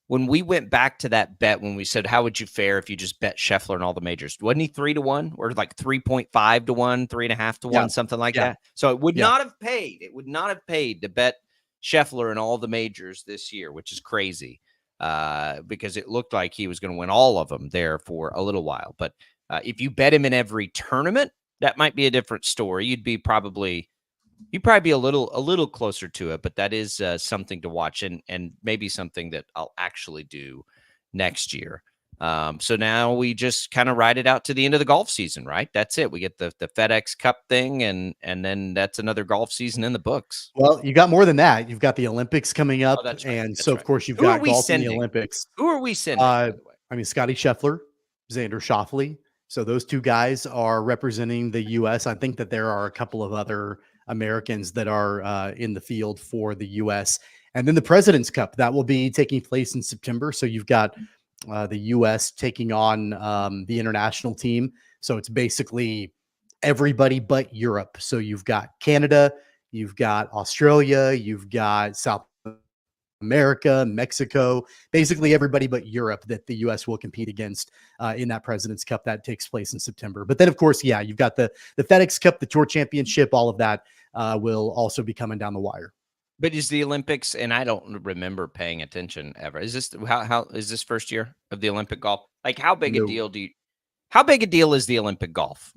when we went back to that bet, when we said, how would you fare if you just bet Scheffler in all the majors? Wasn't he 3-1 or like 3.5 to 1, 3.5 to 1, something like that? So it would not have paid. It would not have paid to bet Scheffler in all the majors this year, which is crazy because it looked like he was going to win all of them there for a little while. But if you bet him in every tournament, that might be a different story. You'd probably be a little closer to it, but that is something to watch and maybe something that I'll actually do next year. So now we just kind of ride it out to the end of the golf season, right? That's it. We get the FedEx Cup thing, and then that's another golf season in the books. Well, you got more than that. You've got the Olympics coming up, that's right. and That's so right. of course you've Who are got we golf sending? in the Olympics. Who are we sending? By the way? I mean, Scottie Scheffler, Xander Schauffele. So those two guys are representing the U.S. I think that there are a couple of other Americans that are in the field for the U.S. And then the President's Cup that will be taking place in September. So you've got the U.S. taking on the international team. So it's basically everybody but Europe. So you've got Canada, you've got Australia, you've got South America, Mexico, basically everybody but Europe that the U.S. will compete against in that President's Cup that takes place in September. But then, of course, you've got the FedEx Cup, the Tour Championship, all of that will also be coming down the wire. But is the Olympics, and I don't remember paying attention ever. Is this how is this first year of the Olympic golf? Like, how big a deal how big a deal is the Olympic golf?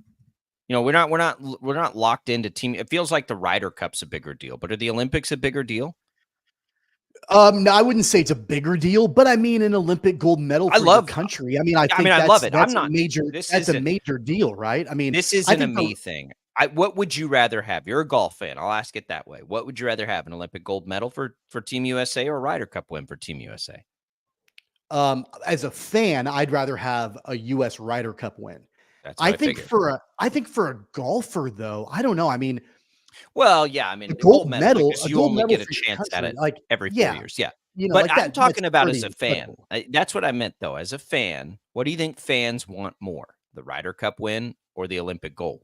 We're not locked into team. It feels like the Ryder Cup's a bigger deal, but are the Olympics a bigger deal? No, I wouldn't say it's a bigger deal, but I mean, an Olympic gold medal for your country. I mean, I love it. That's a major deal, right? I mean, this isn't a me thing. What would you rather have? You're a golf fan. I'll ask it that way. What would you rather have, an Olympic gold medal for Team USA or a Ryder Cup win for Team USA? As a fan, I'd rather have a U.S. Ryder Cup win. I think for a golfer, though, I don't know. I mean, well, yeah, I mean, a gold medal, you only get a chance at it like every 4 years. Yeah. But I'm talking about as a fan. That's what I meant, though. As a fan, what do you think fans want more, the Ryder Cup win or the Olympic gold?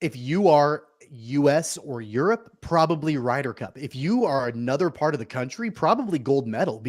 If you are U.S. or Europe, probably Ryder Cup. If you are another part of the country, probably gold medal,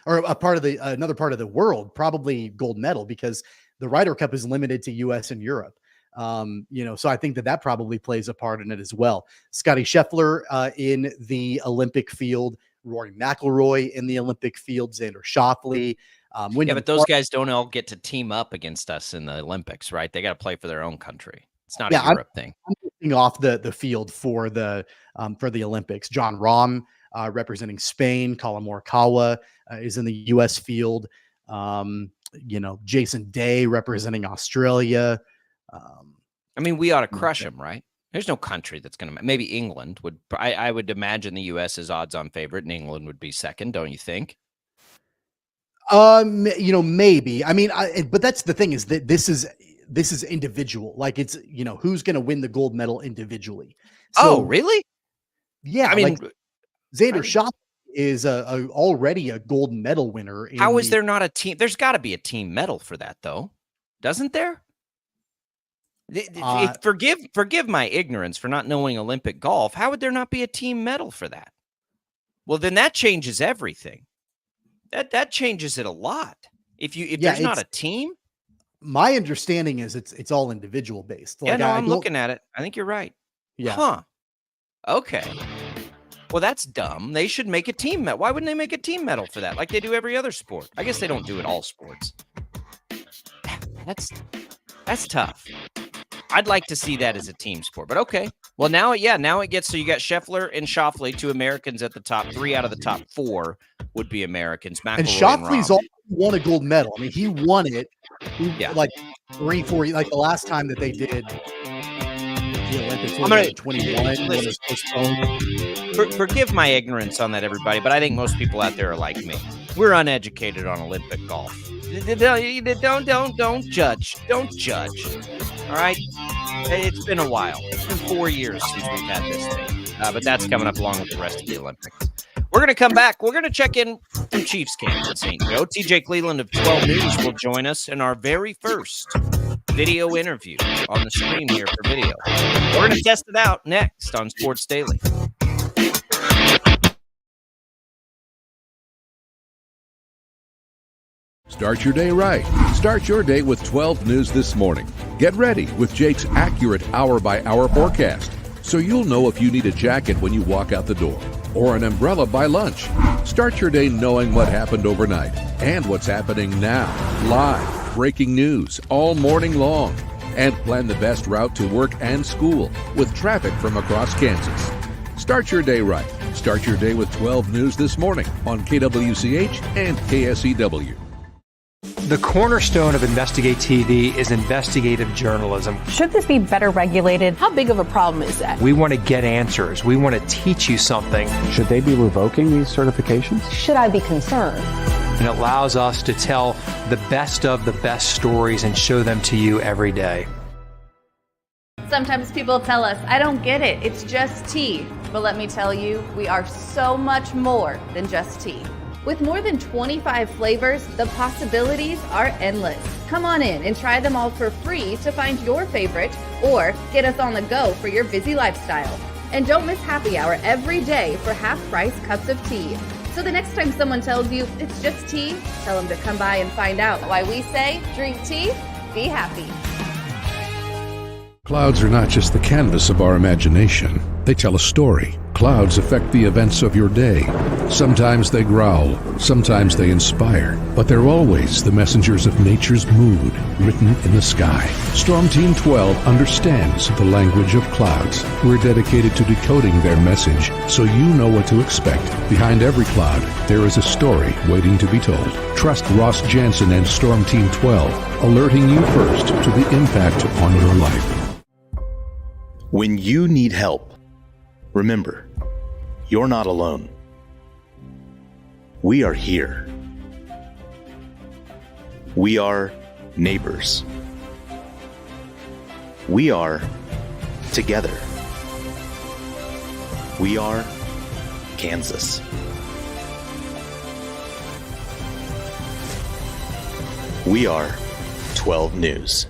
or a part of another part of the world, probably gold medal, because the Ryder Cup is limited to US and Europe. So I think that probably plays a part in it as well. Scotty Scheffler in the Olympic field, Rory McIlroy in the Olympic field, Xander Schauffele. But those guys don't all get to team up against us in the Olympics, right? They got to play for their own country. It's not a Europe thing. I'm looking off the field for the Olympics. John Rahm representing Spain. Colin Morikawa is in the U.S. field. Jason Day representing Australia. We ought to crush them, right? There's no country that's going to. Maybe England would. I would imagine the U.S. is odds-on favorite, and England would be second. Don't you think? Maybe. But that's the thing, is that this is individual. Like, it's, who's going to win the gold medal individually. So, really? Yeah. Xander Schauffele is already a gold medal winner. How is there not a team? There's got to be a team medal for that, though. Doesn't there? Forgive my ignorance for not knowing Olympic golf. How would there not be a team medal for that? Well, then that changes everything. That changes it a lot. If there's not a team. My understanding is it's all individual based. I'm looking at it. I think you're right. Yeah. Huh. Okay. Well, that's dumb. They should make a team medal. Why wouldn't they make a team medal for that, like they do every other sport? I guess they don't do it all sports. That's tough. I'd like to see that as a team sport, but okay. Well, now it gets, so you got Scheffler and Schauffele, 2 Americans at the top. 3 out of the top 4 would be Americans. McIlroy and Schauffele's already won a gold medal. He won it. Like 3-4, like the last time that they did the Olympics, 21. Forgive my ignorance on that, everybody, but I think most people out there are like me. We're uneducated on Olympic golf. Don't judge. Don't judge. All right? It's been a while. It's been 4 years since we've had this thing. But that's coming up along with the rest of the Olympics. We're going to come back. We're going to check in from Chiefs camp at St. Joe. TJ Cleveland of 12 News will join us in our very first video interview on the screen here for video. We're going to test it out next on Sports Daily. Start your day right. Start your day with 12 News this morning. Get ready with Jake's accurate hour-by-hour forecast, so you'll know if you need a jacket when you walk out the door or an umbrella by lunch. Start your day knowing what happened overnight and what's happening now. Live, breaking news all morning long. And plan the best route to work and school with traffic from across Kansas. Start your day right. Start your day with 12 News this morning on KWCH and KSEW. The cornerstone of Investigate TV is investigative journalism. Should this be better regulated? How big of a problem is that? We want to get answers. We want to teach you something. Should they be revoking these certifications? Should I be concerned? And it allows us to tell the best of the best stories and show them to you every day. Sometimes people tell us, I don't get it, it's just tea. But let me tell you, we are so much more than just tea. With more than 25 flavors, the possibilities are endless. Come on in and try them all for free to find your favorite, or get us on the go for your busy lifestyle. And don't miss happy hour every day for half-price cups of tea. So the next time someone tells you it's just tea, tell them to come by and find out why we say, drink tea, be happy. Clouds are not just the canvas of our imagination. They tell a story. Clouds affect the events of your day. Sometimes they growl, sometimes they inspire, but they're always the messengers of nature's mood written in the sky. Storm Team 12 understands the language of clouds. We're dedicated to decoding their message so you know what to expect. Behind every cloud, there is a story waiting to be told. Trust Ross Jansen and Storm Team 12, alerting you first to the impact on your life. When you need help, remember, you're not alone. We are here. We are neighbors. We are together. We are Kansas. We are 12 News.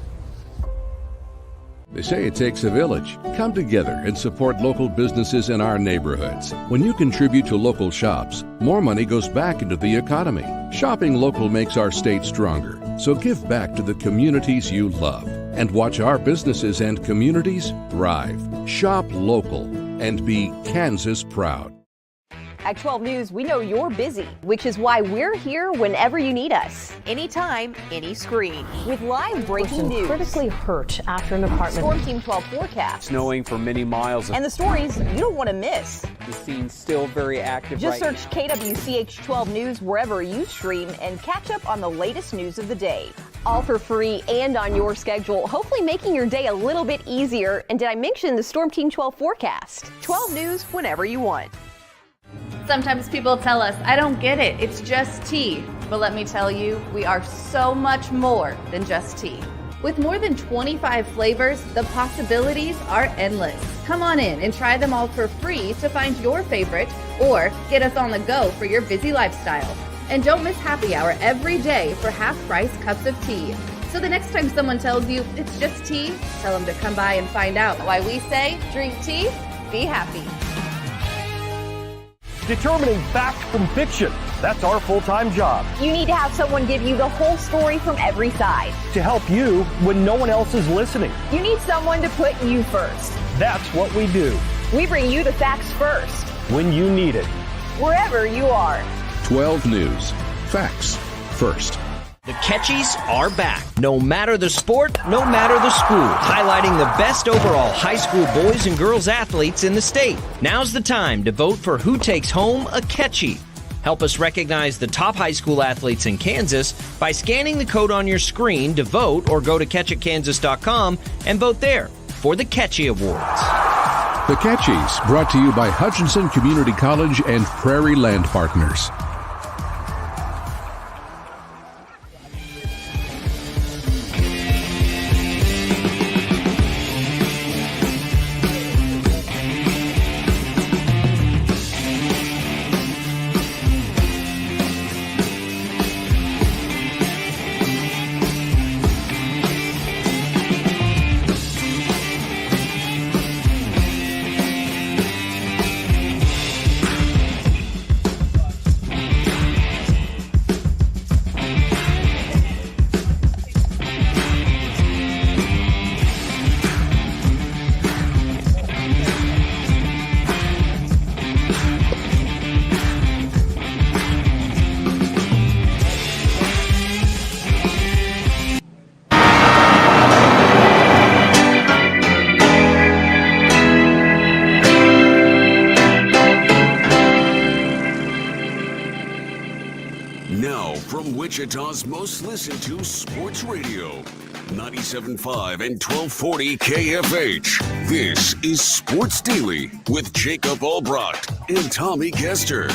They say it takes a village. Come together and support local businesses in our neighborhoods. When you contribute to local shops, more money goes back into the economy. Shopping local makes our state stronger. So give back to the communities you love and watch our businesses and communities thrive. Shop local and be Kansas proud. At 12 News, we know you're busy, which is why we're here whenever you need us. Anytime, any screen. With live breaking news. Critically hurt after an apartment. Storm Team 12 forecast. Snowing for many miles. And the stories you don't want to miss. The scene's still very active. Just right search KWCH 12 News wherever you stream and catch up on the latest news of the day. All for free and on your schedule, hopefully making your day a little bit easier. And did I mention the Storm Team 12 forecast? 12 News whenever you want. Sometimes people tell us, I don't get it, it's just tea. But let me tell you, we are so much more than just tea. With more than 25 flavors, the possibilities are endless. Come on in and try them all for free to find your favorite or get us on the go for your busy lifestyle. And don't miss happy hour every day for half-price cups of tea. So the next time someone tells you it's just tea, tell them to come by and find out why we say drink tea, be happy. Determining fact from fiction. That's our full-time job. You need to have someone give you the whole story from every side. To help you when no one else is listening. You need someone to put you first. That's what we do. We bring you the facts first. When you need it. Wherever you are. 12 News. Facts first. The Catchies are back. No matter the sport, no matter the school. Highlighting the best overall high school boys and girls athletes in the state. Now's the time to vote for who takes home a Catchie. Help us recognize the top high school athletes in Kansas by scanning the code on your screen to vote, or go to catchitkansas.com and vote there for the Catchie Awards. The Catchies, brought to you by Hutchinson Community College and Prairie Land Partners. Wichita's most listened to sports radio, 97.5 and 1240 KFH. This is Sports Daily with Jacob Albrocht and Tommy Kester.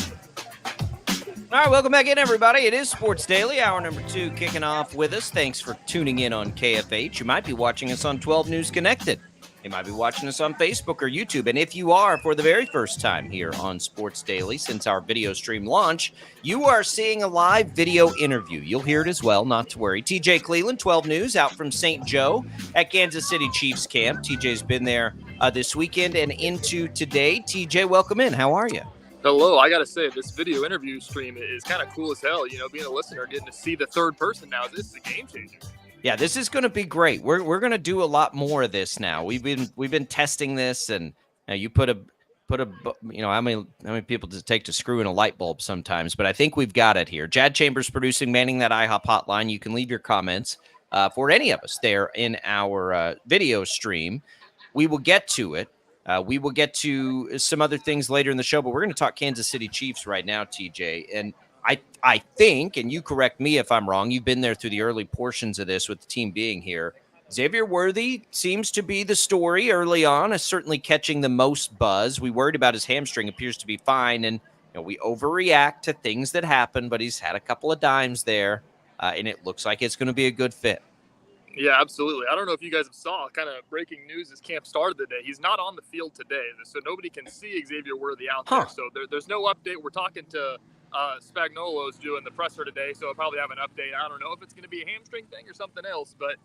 All right, welcome back in, everybody. It is Sports Daily, hour number 2 kicking off with us. Thanks for tuning in on KFH. You might be watching us on 12 News Connected. You might be watching us on Facebook or YouTube. And if you are, for the very first time here on Sports Daily since our video stream launch, you are seeing a live video interview. You'll hear it as well, not to worry. TJ Cleland, 12 News, out from St. Joe at Kansas City Chiefs camp. TJ's been there this weekend and into today. TJ, welcome in. How are you? Hello. I got to say, this video interview stream is kind of cool as hell. You know, being a listener, getting to see the third person now, this is a game changer. Yeah, this is going to be great. We're going to do a lot more of this now. We've been testing this, and you put a how many people does it take to screw in a light bulb sometimes? But I think we've got it here. Jad Chambers producing, manning that IHOP hotline. You can leave your comments for any of us there in our video stream. We will get to it. We will get to some other things later in the show, but we're going to talk Kansas City Chiefs right now, TJ. And I think, and you correct me if I'm wrong, you've been there through the early portions of this with the team being here. Xavier Worthy seems to be the story early on, is certainly catching the most buzz. We worried about his hamstring, appears to be fine, and we overreact to things that happen, but he's had a couple of dimes there, and it looks like it's going to be a good fit. Yeah, absolutely. I don't know if you guys saw kind of breaking news as camp started today. He's not on the field today, so nobody can see Xavier Worthy out there. So there's no update. We're talking to Spagnuolo's doing the presser today, so I'll probably have an update. I don't know if it's going to be a hamstring thing or something else, but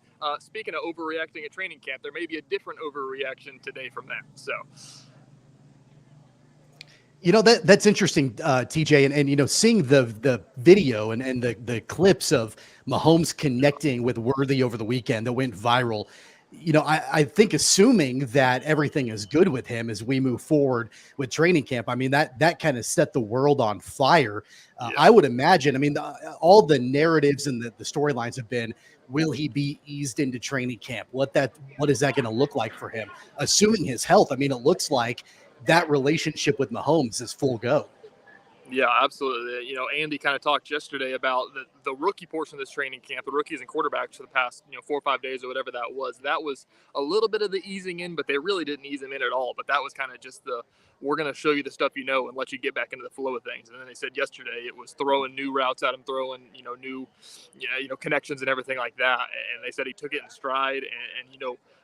speaking of overreacting at training camp, there may be a different overreaction today from that. So, That's interesting, TJ, and seeing the video and the clips of Mahomes connecting with Worthy over the weekend that went viral. I think assuming that everything is good with him as we move forward with training camp, I mean, that kind of set the world on fire. I would imagine, I mean, all the narratives and the storylines have been, will he be eased into training camp? What is that going to look like for him? Assuming his health, I mean, it looks like that relationship with Mahomes is full go. Yeah, absolutely. Andy kind of talked yesterday about the rookie portion of this training camp, the rookies and quarterbacks for the past, 4 or 5 days or whatever that was. That was a little bit of the easing in, but they really didn't ease him in at all. But that was kind of just we're going to show you the stuff and let you get back into the flow of things. And then they said yesterday it was throwing new routes at him, throwing, new, connections and everything like that. And they said he took it in stride and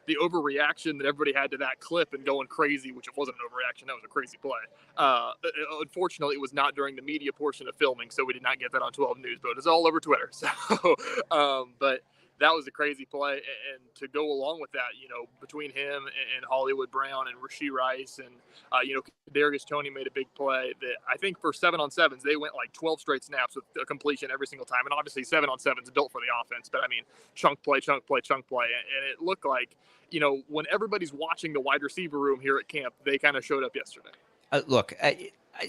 the overreaction that everybody had to that clip and going crazy, which it wasn't an overreaction, that was a crazy play. Unfortunately, it was not during the media portion of filming, so we did not get that on 12 News, but it's all over Twitter. So, but that was a crazy play. And to go along with that, between him and Hollywood Brown and Rashee Rice and, Kadarius Toney made a big play that I think for 7-on-7s, they went like 12 straight snaps with a completion every single time. And obviously 7-on-7 is built for the offense, but I mean, chunk play. And it looked like, when everybody's watching the wide receiver room here at camp, they kind of showed up yesterday. Look,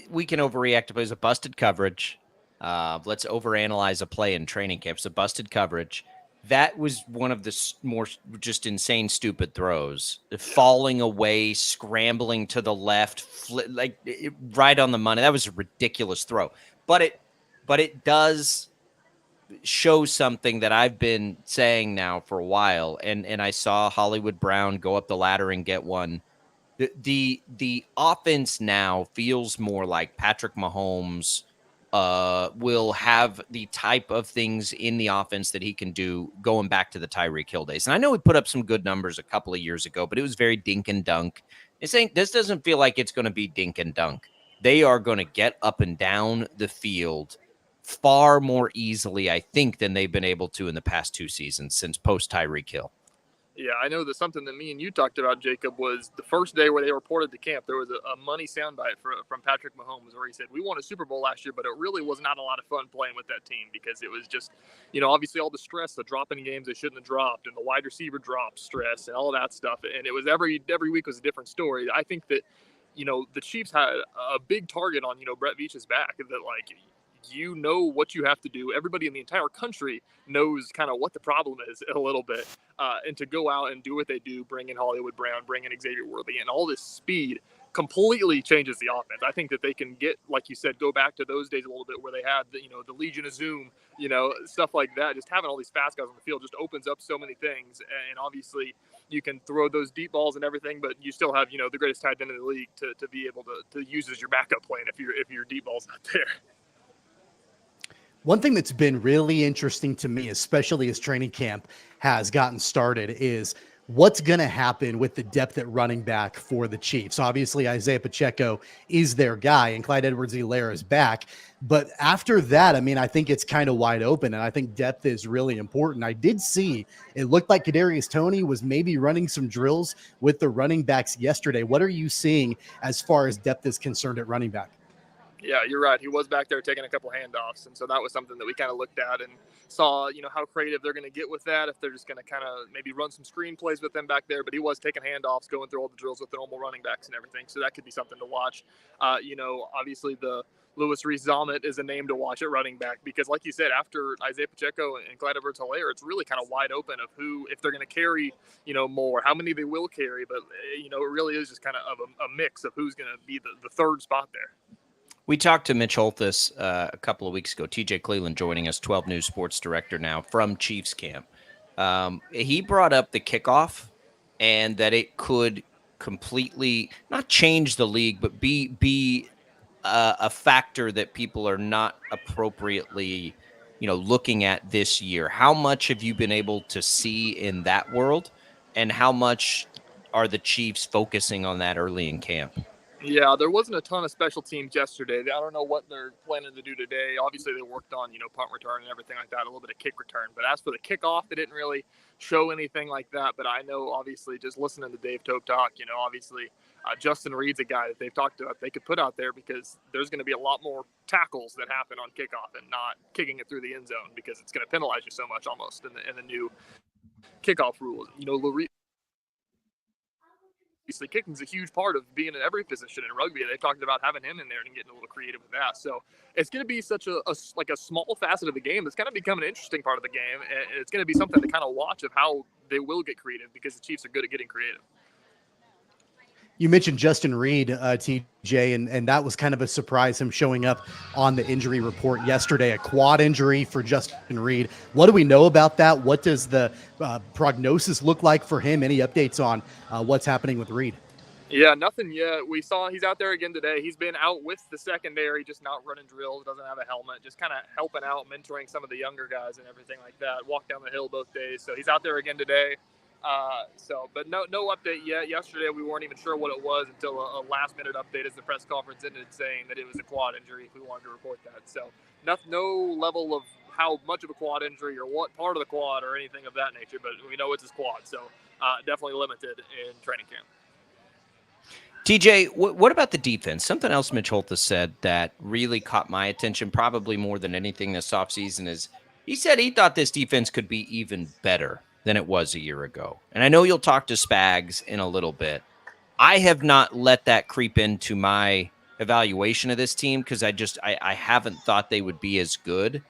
we can overreact to plays a busted coverage. Let's overanalyze a play in training camp. It's a busted coverage. That was one of the more just insane, stupid throws. Falling away, scrambling to the left, right on the money. That was a ridiculous throw. But it does show something that I've been saying now for a while, and I saw Hollywood Brown go up the ladder and get one. The offense now feels more like Patrick Mahomes will have the type of things in the offense that he can do going back to the Tyreek Hill days. And I know he put up some good numbers a couple of years ago, but it was very dink and dunk. This doesn't feel like it's going to be dink and dunk. They are going to get up and down the field far more easily, I think, than they've been able to in the past 2 seasons since post Tyreek Hill. Yeah, I know that something that me and you talked about, Jacob, was the first day where they reported to camp, there was a money soundbite from Patrick Mahomes where he said, we won a Super Bowl last year, but it really was not a lot of fun playing with that team because it was just, obviously all the stress, the dropping games they shouldn't have dropped and the wide receiver drop stress and all that stuff. And it was every week was a different story. I think that, the Chiefs had a big target on, Brett Veach's back that what you have to do. Everybody in the entire country knows kind of what the problem is a little bit. And to go out and do what they do, bring in Hollywood Brown, bring in Xavier Worthy, and all this speed completely changes the offense. I think that they can get, like you said, go back to those days a little bit where they had the Legion of Zoom, stuff like that. Just having all these fast guys on the field just opens up so many things. And obviously you can throw those deep balls and everything, but you still have, the greatest tight end in the league to be able to use as your backup plan if your deep ball's not there. One thing that's been really interesting to me, especially as training camp has gotten started, is what's going to happen with the depth at running back for the Chiefs. Obviously, Isaiah Pacheco is their guy, and Clyde Edwards-Helaire is back. But after that, I mean, I think it's kind of wide open, and I think depth is really important. I did see it looked like Kadarius Toney was maybe running some drills with the running backs yesterday. What are you seeing as far as depth is concerned at running back? Yeah, you're right. He was back there taking a couple handoffs. And so that was something that we kind of looked at and saw, how creative they're going to get with that, if they're just going to kind of maybe run some screen plays with them back there. But he was taking handoffs, going through all the drills with the normal running backs and everything. So that could be something to watch. Obviously the Louis Rees-Zammit is a name to watch at running back because, like you said, after Isaiah Pacheco and Clyde Edwards-Helaire, it's really kind of wide open of who, if they're going to carry, more, how many they will carry. But, it really is just kind of a mix of who's going to be the third spot there. We talked to Mitch Holthus a couple of weeks ago. TJ Cleveland joining us, 12 News sports director now from Chiefs camp. He brought up the kickoff and that it could completely not change the league, but be a factor that people are not appropriately, looking at this year. How much have you been able to see in that world, and how much are the Chiefs focusing on that early in camp? Yeah, there wasn't a ton of special teams yesterday. I don't know what they're planning to do today. Obviously, they worked on, punt return and everything like that, a little bit of kick return. But as for the kickoff, they didn't really show anything like that. But I know, obviously, just listening to Dave Tope talk, obviously, Justin Reed's a guy that they've talked about they could put out there because there's going to be a lot more tackles that happen on kickoff and not kicking it through the end zone because it's going to penalize you so much almost in the new kickoff rules. Obviously, kicking's a huge part of being in every position in rugby. They've talked about having him in there and getting a little creative with that. So it's going to be such a small facet of the game that's going to become an interesting part of the game. And it's going to be something to kind of watch of how they will get creative because the Chiefs are good at getting creative. You mentioned Justin Reed, TJ, and that was kind of a surprise, him showing up on the injury report yesterday, a quad injury for Justin Reed. What do we know about that? What does the prognosis look like for him? Any updates on what's happening with Reed? Yeah, nothing yet. We saw he's out there again today. He's been out with the secondary, just not running drills, doesn't have a helmet, just kind of helping out, mentoring some of the younger guys and everything like that. Walked down the hill both days. So he's out there again today. But no update yet. Yesterday we weren't even sure what it was until a last minute update as the press conference ended saying that it was a quad injury if we wanted to report that. So no level of how much of a quad injury or what part of the quad or anything of that nature, but we know it's his quad. So definitely limited in training camp. TJ, what about the defense? Something else Mitch Holthus said that really caught my attention probably more than anything this offseason is he said he thought this defense could be even better than it was a year ago. And I know you'll talk to Spags in a little bit. I have not let that creep into my evaluation of this team because I haven't thought they would be as good.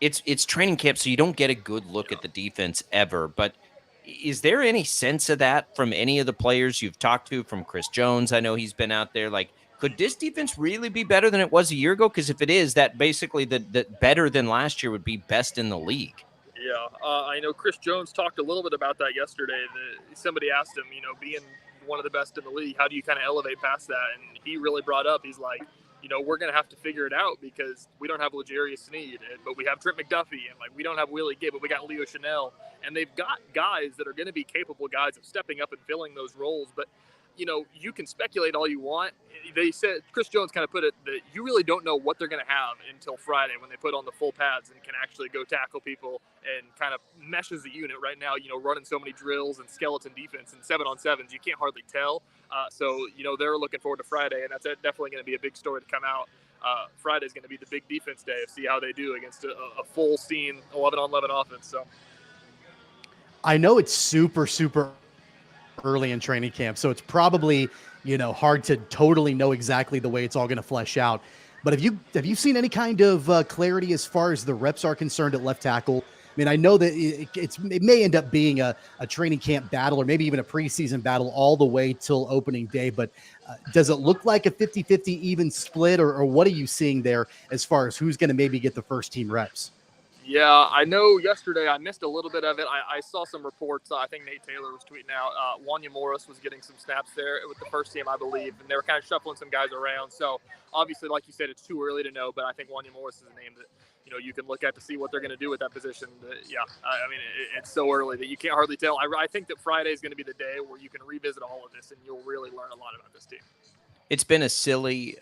It's training camp, so you don't get a good look at the defense ever. But is there any sense of that from any of the players you've talked to, from Chris Jones? I know he's been out there. Like, could this defense really be better than it was a year ago? Because if it is, that basically the better than last year would be best in the league. Yeah, I know Chris Jones talked a little bit about that yesterday. Somebody asked him, being one of the best in the league, how do you kind of elevate past that? And he really brought up, he's like, we're going to have to figure it out because we don't have L'Jarius Sneed, but we have Trent McDuffie, and we don't have Willie Gay, but we got Leo Chanel, and they've got guys that are going to be capable guys of stepping up and filling those roles. But you can speculate all you want. They said, Chris Jones kind of put it, that you really don't know what they're going to have until Friday when they put on the full pads and can actually go tackle people and kind of meshes the unit. Right now, running so many drills and skeleton defense and 7-on-7s, you can't hardly tell. So they're looking forward to Friday, and that's definitely going to be a big story to come out. Friday's going to be the big defense day of see how they do against a full steam 11-on-11 offense. So I know it's super early in training camp, so it's probably hard to totally know exactly the way it's all going to flesh out. But have you seen any kind of clarity as far as the reps are concerned at left tackle? I mean, I know that it may end up being a training camp battle or maybe even a preseason battle all the way till opening day, but does it look like a 50-50 even split, or what are you seeing there as far as who's going to maybe get the first team reps? Yeah, I know yesterday I missed a little bit of it. I saw some reports. I think Nate Taylor was tweeting out. Wanya Morris was getting some snaps there with the first team, I believe, and they were kind of shuffling some guys around. So obviously, like you said, it's too early to know, but I think Wanya Morris is a name that you can look at to see what they're going to do with that position. But yeah, I mean, it's so early that you can't hardly tell. I think that Friday is going to be the day where you can revisit all of this and you'll really learn a lot about this team. It's been a silly,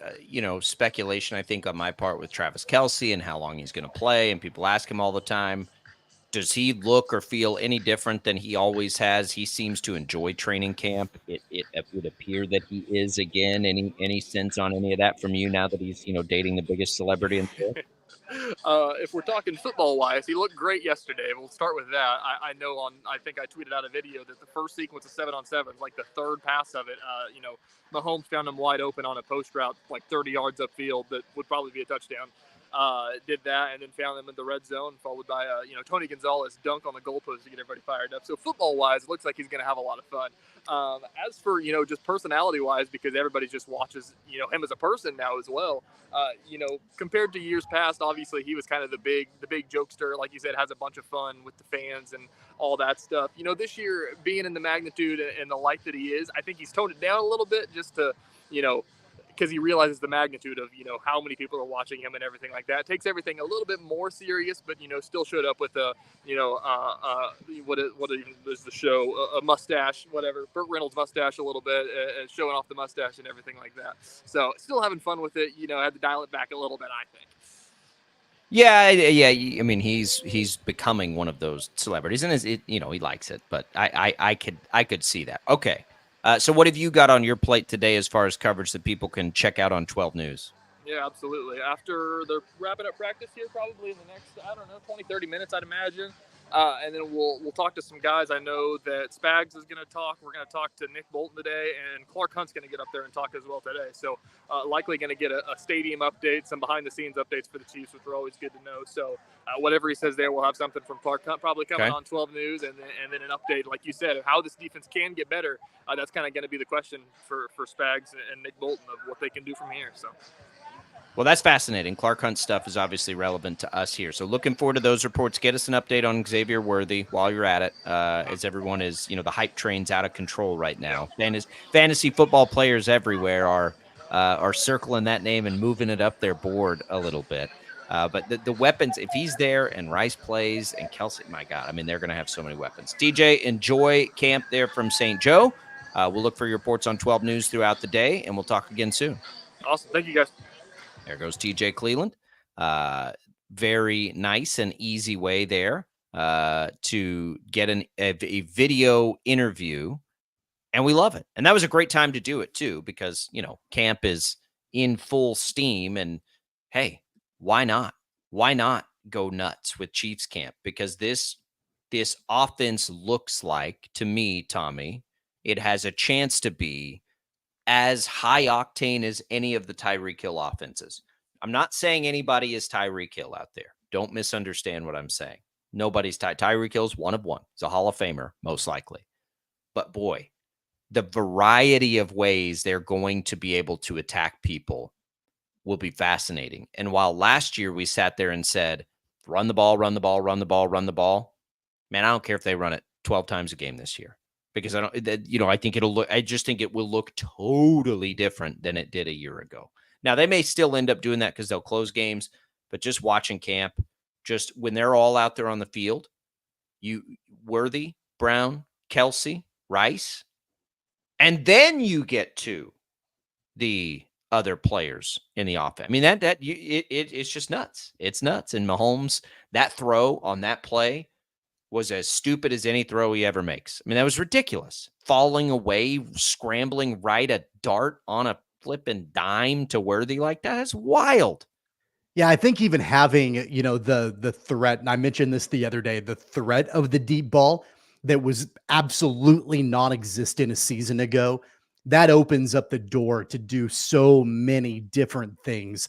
speculation, I think, on my part with Travis Kelce and how long he's going to play. And people ask him all the time, does he look or feel any different than he always has? He seems to enjoy training camp. It would appear that he is again. Any sense on any of that from you now that he's, dating the biggest celebrity in the world? If we're talking football-wise, he looked great yesterday. We'll start with that. I know I think I tweeted out a video that the first sequence of 7-on-7, like the third pass of it, Mahomes found him wide open on a post route, like 30 yards upfield that would probably be a touchdown. Did that and then found them in the red zone, followed by Tony Gonzalez dunk on the goalpost to get everybody fired up. So football-wise, it looks like he's going to have a lot of fun. As for just personality-wise, because everybody just watches him as a person now as well. Compared to years past, obviously he was kind of the big jokester, like you said, has a bunch of fun with the fans and all that stuff. This year, being in the magnitude and the light that he is, I think he's toned it down a little bit just to because he realizes the magnitude of, how many people are watching him and everything like that. Takes everything a little bit more serious, but, still showed up with a, what is the show? A mustache, whatever. Burt Reynolds mustache a little bit, showing off the mustache and everything like that. So still having fun with it, had to dial it back a little bit, I think. Yeah. I mean, he's becoming one of those celebrities, and he likes it. But I could see that. Okay, so what have you got on your plate today as far as coverage that people can check out on 12 News? Yeah, absolutely. After they're wrapping up practice here, probably in the next 20, 30 minutes, I'd imagine. And then we'll talk to some guys. I know that Spags is going to talk. We're going to talk to Nick Bolton today, and Clark Hunt's going to get up there and talk as well today. So likely going to get a stadium update, some behind-the-scenes updates for the Chiefs, which are always good to know. So whatever he says there, we'll have something from Clark Hunt probably coming on 12 News, and then an update, like you said, of how this defense can get better. That's kind of going to be the question for Spags and Nick Bolton of what they can do from here. So. Well, that's fascinating. Clark Hunt stuff is obviously relevant to us here. So looking forward to those reports. Get us an update on Xavier Worthy while you're at it, as everyone is, the hype train's out of control right now. Fantasy football players everywhere are circling that name and moving it up their board a little bit. But the weapons, if he's there and Rice plays and Kelsey, my God, I mean, they're going to have so many weapons. DJ, enjoy camp there from St. Joe. We'll look for your reports on 12 News throughout the day, and we'll talk again soon. Awesome. Thank you, guys. There goes TJ Cleveland. Very nice and easy way there to get a video interview. And we love it. And that was a great time to do it, too, because, camp is in full steam. And, hey, why not? Why not go nuts with Chiefs camp? Because this offense looks like, to me, Tommy, it has a chance to be as high octane as any of the Tyreek Hill offenses. I'm not saying anybody is Tyreek Hill out there. Don't misunderstand what I'm saying. Nobody's Tyreek Hill's one of one. He's a Hall of Famer, most likely. But boy, the variety of ways they're going to be able to attack people will be fascinating. And while last year we sat there and said, run the ball, run the ball, run the ball, run the ball, man, I don't care if they run it 12 times a game this year. Because I just think it will look totally different than it did a year ago. Now, they may still end up doing that because they'll close games, but just watching camp, just when they're all out there on the field, Worthy, Brown, Kelsey, Rice, and then you get to the other players in the offense. I mean, it's just nuts. It's nuts. And Mahomes, that throw on that play was as stupid as any throw he ever makes. I mean, that was ridiculous. Falling away, scrambling right a dart on a flipping dime to Worthy like that is wild. Yeah, I think even having, the threat, and I mentioned this the other day, the threat of the deep ball that was absolutely non-existent a season ago, that opens up the door to do so many different things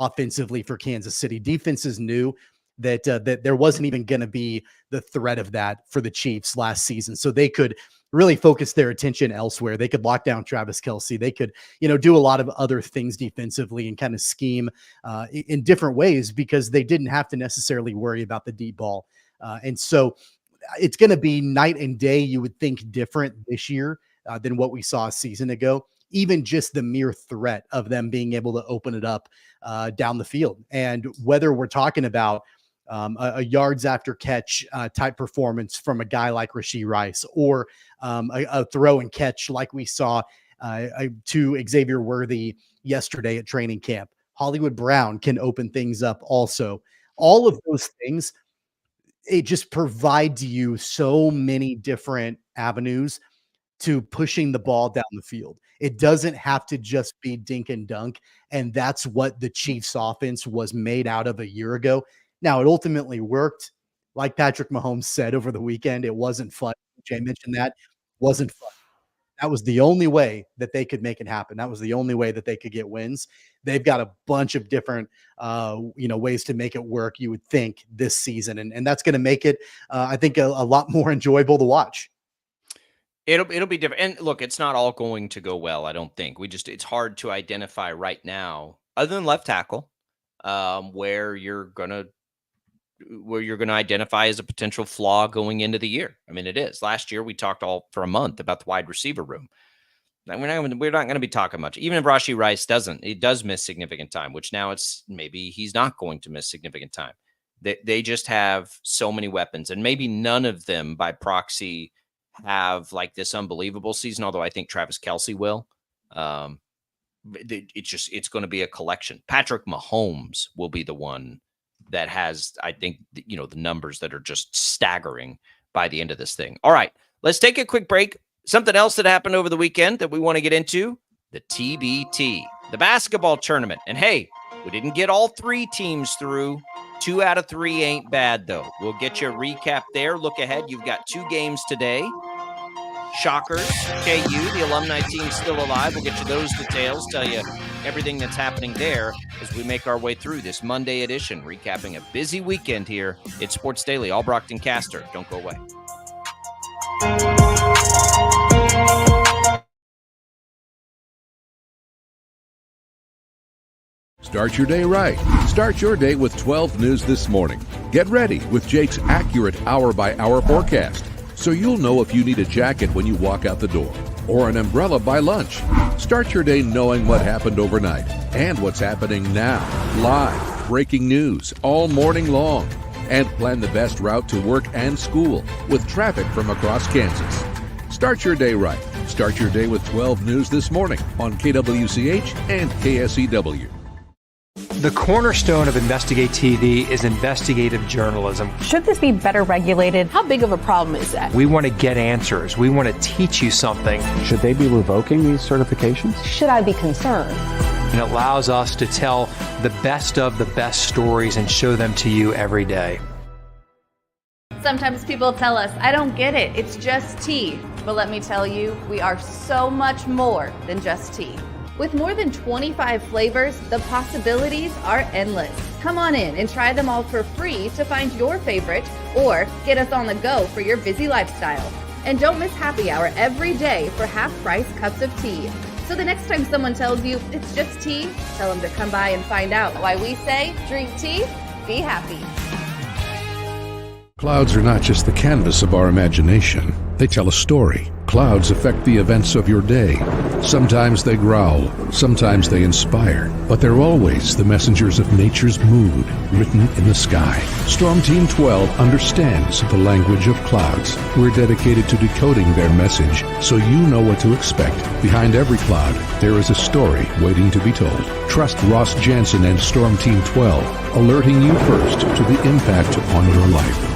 offensively for Kansas City. Defenses knew that there wasn't even going to be the threat of that for the Chiefs last season. So they could really focus their attention elsewhere. They could lock down Travis Kelce. They could, do a lot of other things defensively and kind of scheme in different ways because they didn't have to necessarily worry about the deep ball. And so it's going to be night and day, you would think, different this year than what we saw a season ago. Even just the mere threat of them being able to open it up down the field. And whether we're talking about a yards after catch type performance from a guy like Rashee Rice or a throw and catch like we saw to Xavier Worthy yesterday at training camp. Hollywood Brown can open things up also. All of those things, it just provides you so many different avenues to pushing the ball down the field. It doesn't have to just be dink and dunk. And that's what the Chiefs offense was made out of a year ago. Now, it ultimately worked. Like Patrick Mahomes said over the weekend, it wasn't fun. Jay mentioned that. Wasn't fun. That was the only way that they could make it happen. That was the only way that they could get wins. They've got a bunch of different, ways to make it work, you would think, this season. And that's going to make it, I think, a lot more enjoyable to watch. It'll be different. And look, it's not all going to go well, I don't think. It's hard to identify right now, other than left tackle, where you're going to identify as a potential flaw going into the year. I mean, it is. Last year, we talked all for a month about the wide receiver room. We're not going to be talking much. Even if Rashee Rice does miss significant time, which now it's maybe he's not going to miss significant time. They just have so many weapons, and maybe none of them by proxy have like this unbelievable season. Although I think Travis Kelce will. It's going to be a collection. Patrick Mahomes will be the one that has, I think, the numbers that are just staggering by the end of this thing. All right, let's take a quick break. Something else that happened over the weekend that we want to get into, the TBT, the basketball tournament. And hey, we didn't get all 3 teams through. 2 out of 3 ain't bad, though. We'll get you a recap there. Look ahead. You've got 2 games today. Shockers, KU, the alumni team still alive. We'll get you those details, tell you everything that's happening there as we make our way through this Monday edition, recapping a busy weekend here at Sports Daily. Albrecht and Caster, don't go away. Start your day right. Start your day with 12 News This Morning. Get ready with Jake's accurate hour-by-hour forecast, so you'll know if you need a jacket when you walk out the door or an umbrella by lunch. Start your day knowing what happened overnight and what's happening now. Live, breaking news all morning long. And plan the best route to work and school with traffic from across Kansas. Start your day right. Start your day with 12 News This Morning on KWCH and KSEW. The cornerstone of Investigate TV is investigative journalism. Should this be better regulated? How big of a problem is that? We want to get answers. We want to teach you something. Should they be revoking these certifications? Should I be concerned? And it allows us to tell the best of the best stories and show them to you every day. Sometimes people tell us, I don't get it, it's just tea. But let me tell you, we are so much more than just tea. With more than 25 flavors, the possibilities are endless. Come on in and try them all for free to find your favorite or get us on the go for your busy lifestyle. And don't miss happy hour every day for half-price cups of tea. So the next time someone tells you it's just tea, tell them to come by and find out why we say drink tea, be happy. Clouds are not just the canvas of our imagination. They tell a story. Clouds affect the events of your day. Sometimes they growl, sometimes they inspire, but they're always the messengers of nature's mood written in the sky. Storm Team 12 understands the language of clouds. We're dedicated to decoding their message so you know what to expect. Behind every cloud, there is a story waiting to be told. Trust Ross Jansen and Storm Team 12, alerting you first to the impact on your life.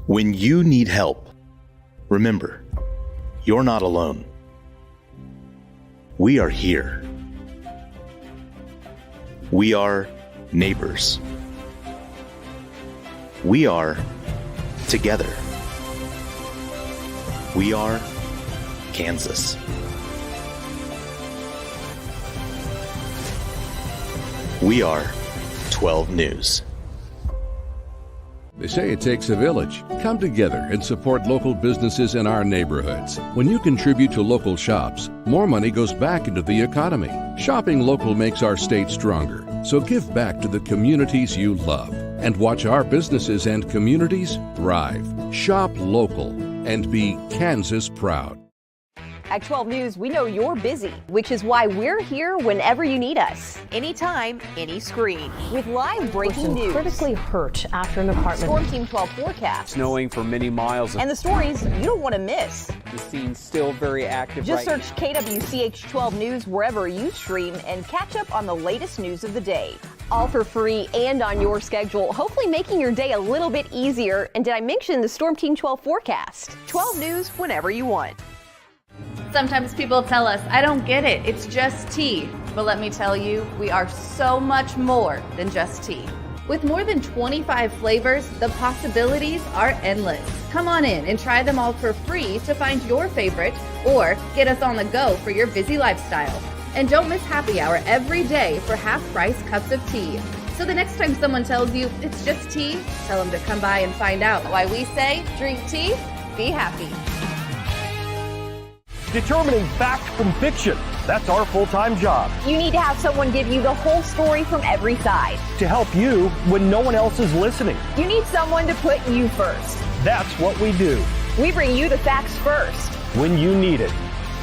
When you need help, remember, you're not alone. We are here. We are neighbors. We are together. We are Kansas. We are 12 News. They say it takes a village. Come together and support local businesses in our neighborhoods. When you contribute to local shops, more money goes back into the economy. Shopping local makes our state stronger. So give back to the communities you love and watch our businesses and communities thrive. Shop local and be Kansas proud. At 12 News, we know you're busy, which is why we're here whenever you need us. Anytime, any screen. With live breaking news. Critically hurt after an apartment. Storm Team 12 forecast. Snowing for many miles. And the stories you don't want to miss. The scene's still very active. Just search KWCH 12 News wherever you stream and catch up on the latest news of the day. All for free and on your schedule, hopefully making your day a little bit easier. And did I mention the Storm Team 12 forecast? 12 News whenever you want. Sometimes people tell us, I don't get it, it's just tea. But let me tell you, we are so much more than just tea. With more than 25 flavors, the possibilities are endless. Come on in and try them all for free to find your favorite or get us on the go for your busy lifestyle. And don't miss happy hour every day for half-price cups of tea. So the next time someone tells you it's just tea, tell them to come by and find out why we say drink tea, be happy. Determining fact from fiction. That's our full-time job. You need to have someone give you the whole story from every side. To help you when no one else is listening. You need someone to put you first. That's what we do. We bring you the facts first. When you need it.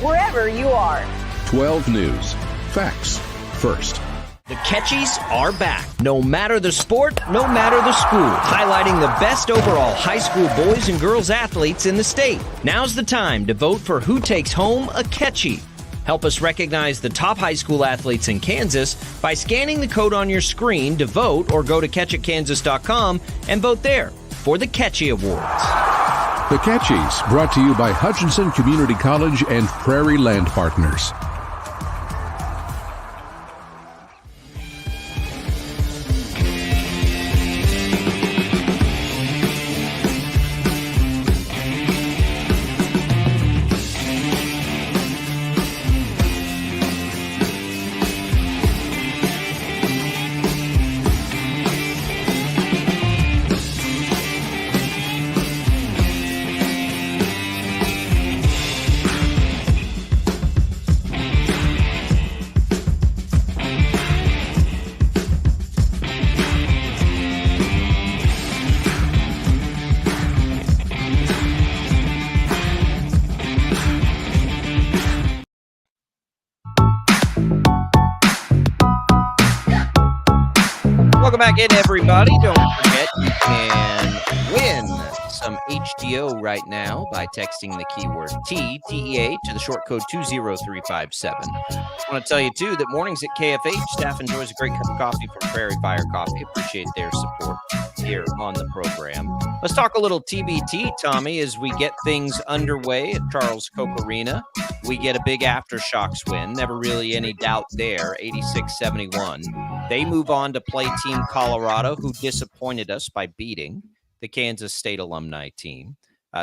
wherever you are. 12 News. Facts first. The Catchies are back. No matter the sport, no matter the school. Highlighting the best overall high school boys and girls athletes in the state. Now's the time to vote for who takes home a Catchie. Help us recognize the top high school athletes in Kansas by scanning the code on your screen to vote, or go to catchitkansas.com and vote there for the Catchie Awards. The Catchies, brought to you by Hutchinson Community College and Prairie Land Partners. Welcome back in, everybody. Don't forget you can win some HDO right now by texting the keyword TEA to the short code 20357. I want to tell you, too, that mornings at KFH, staff enjoys a great cup of coffee from Prairie Fire Coffee. Appreciate their support here on the program. Let's talk a little TBT, Tommy, as we get things underway at Charles Koch Arena. We get a big Aftershocks win. Never really any doubt there, 86-71. They move on to play Team Colorado, who disappointed us by beating the Kansas State alumni team.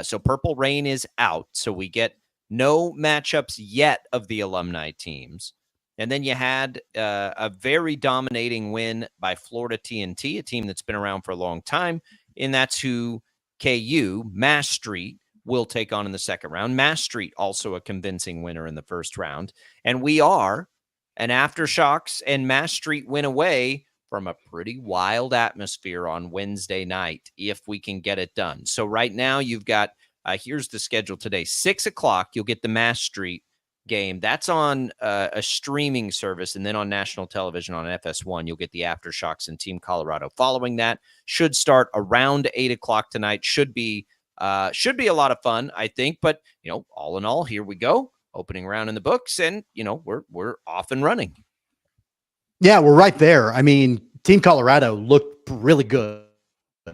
So Purple Rain is out. So we get no matchups yet of the alumni teams. And then you had a very dominating win by Florida TNT, a team that's been around for a long time. And that's who KU, Mass Street, will take on in the second round. Mass Street also a convincing winner in the first round. And we are an Aftershocks and Mass Street win away from a pretty wild atmosphere on Wednesday night, if we can get it done. So right now you've got, here's the schedule today, 6 o'clock, you'll get the Mass Street game. That's on a streaming service, and then on national television on FS1, you'll get the Aftershocks and Team Colorado. Following that, should start around 8 o'clock tonight. Should be a lot of fun, I think. But, all in all, here we go. Opening round in the books, and, we're off and running. Yeah, we're right there. I mean, Team Colorado looked really good.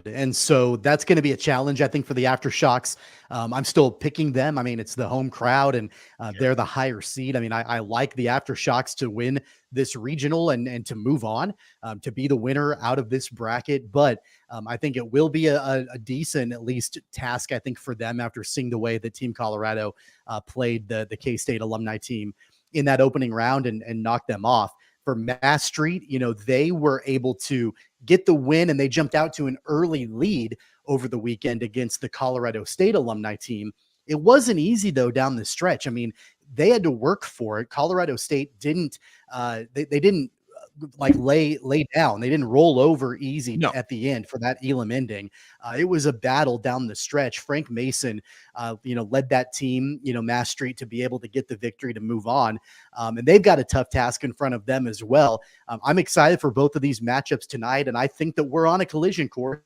And so that's going to be a challenge, I think, for the Aftershocks. I'm still picking them. I mean, it's the home crowd, and they're the higher seed. I mean, I like the Aftershocks to win this regional and to move on, to be the winner out of this bracket. But I think it will be a decent, at least, task, I think, for them after seeing the way that Team Colorado played the K-State alumni team in that opening round and knocked them off. For Mass Street, they were able to get the win, and they jumped out to an early lead over the weekend against the Colorado State alumni team. It wasn't easy, though, down the stretch. I mean, they had to work for it. Colorado State didn't they didn't lay down. They didn't roll over easy at the end for that Elam ending. It was a battle down the stretch. Frank Mason, led that team, Mass Street, to be able to get the victory to move on. And they've got a tough task in front of them as well. I'm excited for both of these matchups tonight, and I think that we're on a collision course.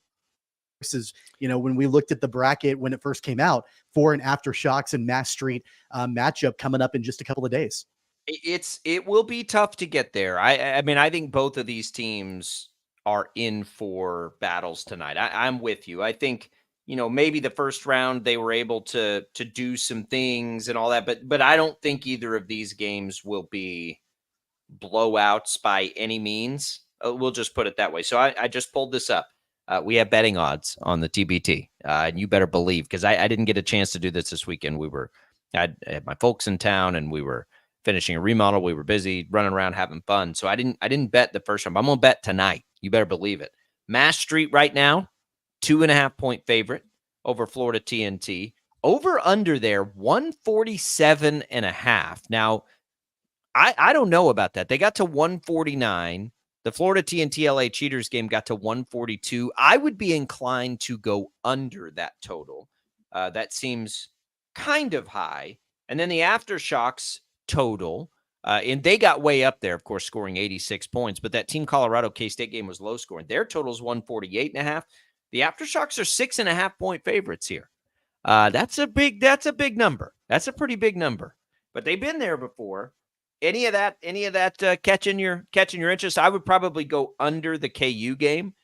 Is, when we looked at the bracket when it first came out, for an Aftershocks and Mass Street matchup coming up in just a couple of days. It will be tough to get there. I mean, I think both of these teams are in for battles tonight. I'm with you. I think, maybe the first round they were able to do some things and all that, but I don't think either of these games will be blowouts by any means. We'll just put it that way. So I just pulled this up. We have betting odds on the TBT, and you better believe, because I didn't get a chance to do this weekend. I had my folks in town, and we were finishing a remodel. We were busy running around having fun. So I didn't bet the first round, but I'm going to bet tonight. You better believe it. Mass Street right now, 2.5-point favorite over Florida TNT. Over under there, 147.5. Now, I don't know about that. They got to 149. The Florida TNT LA Cheaters game got to 142. I would be inclined to go under that total. That seems kind of high. And then the Aftershocks total, and they got way up there, of course, scoring 86 points. But that Team Colorado K-State game was low scoring. Their total is 148.5. The Aftershocks are 6.5 point favorites here. That's a big number. That's a pretty big number. But they've been there before. Any of that catching your interest? I would probably go under the KU game.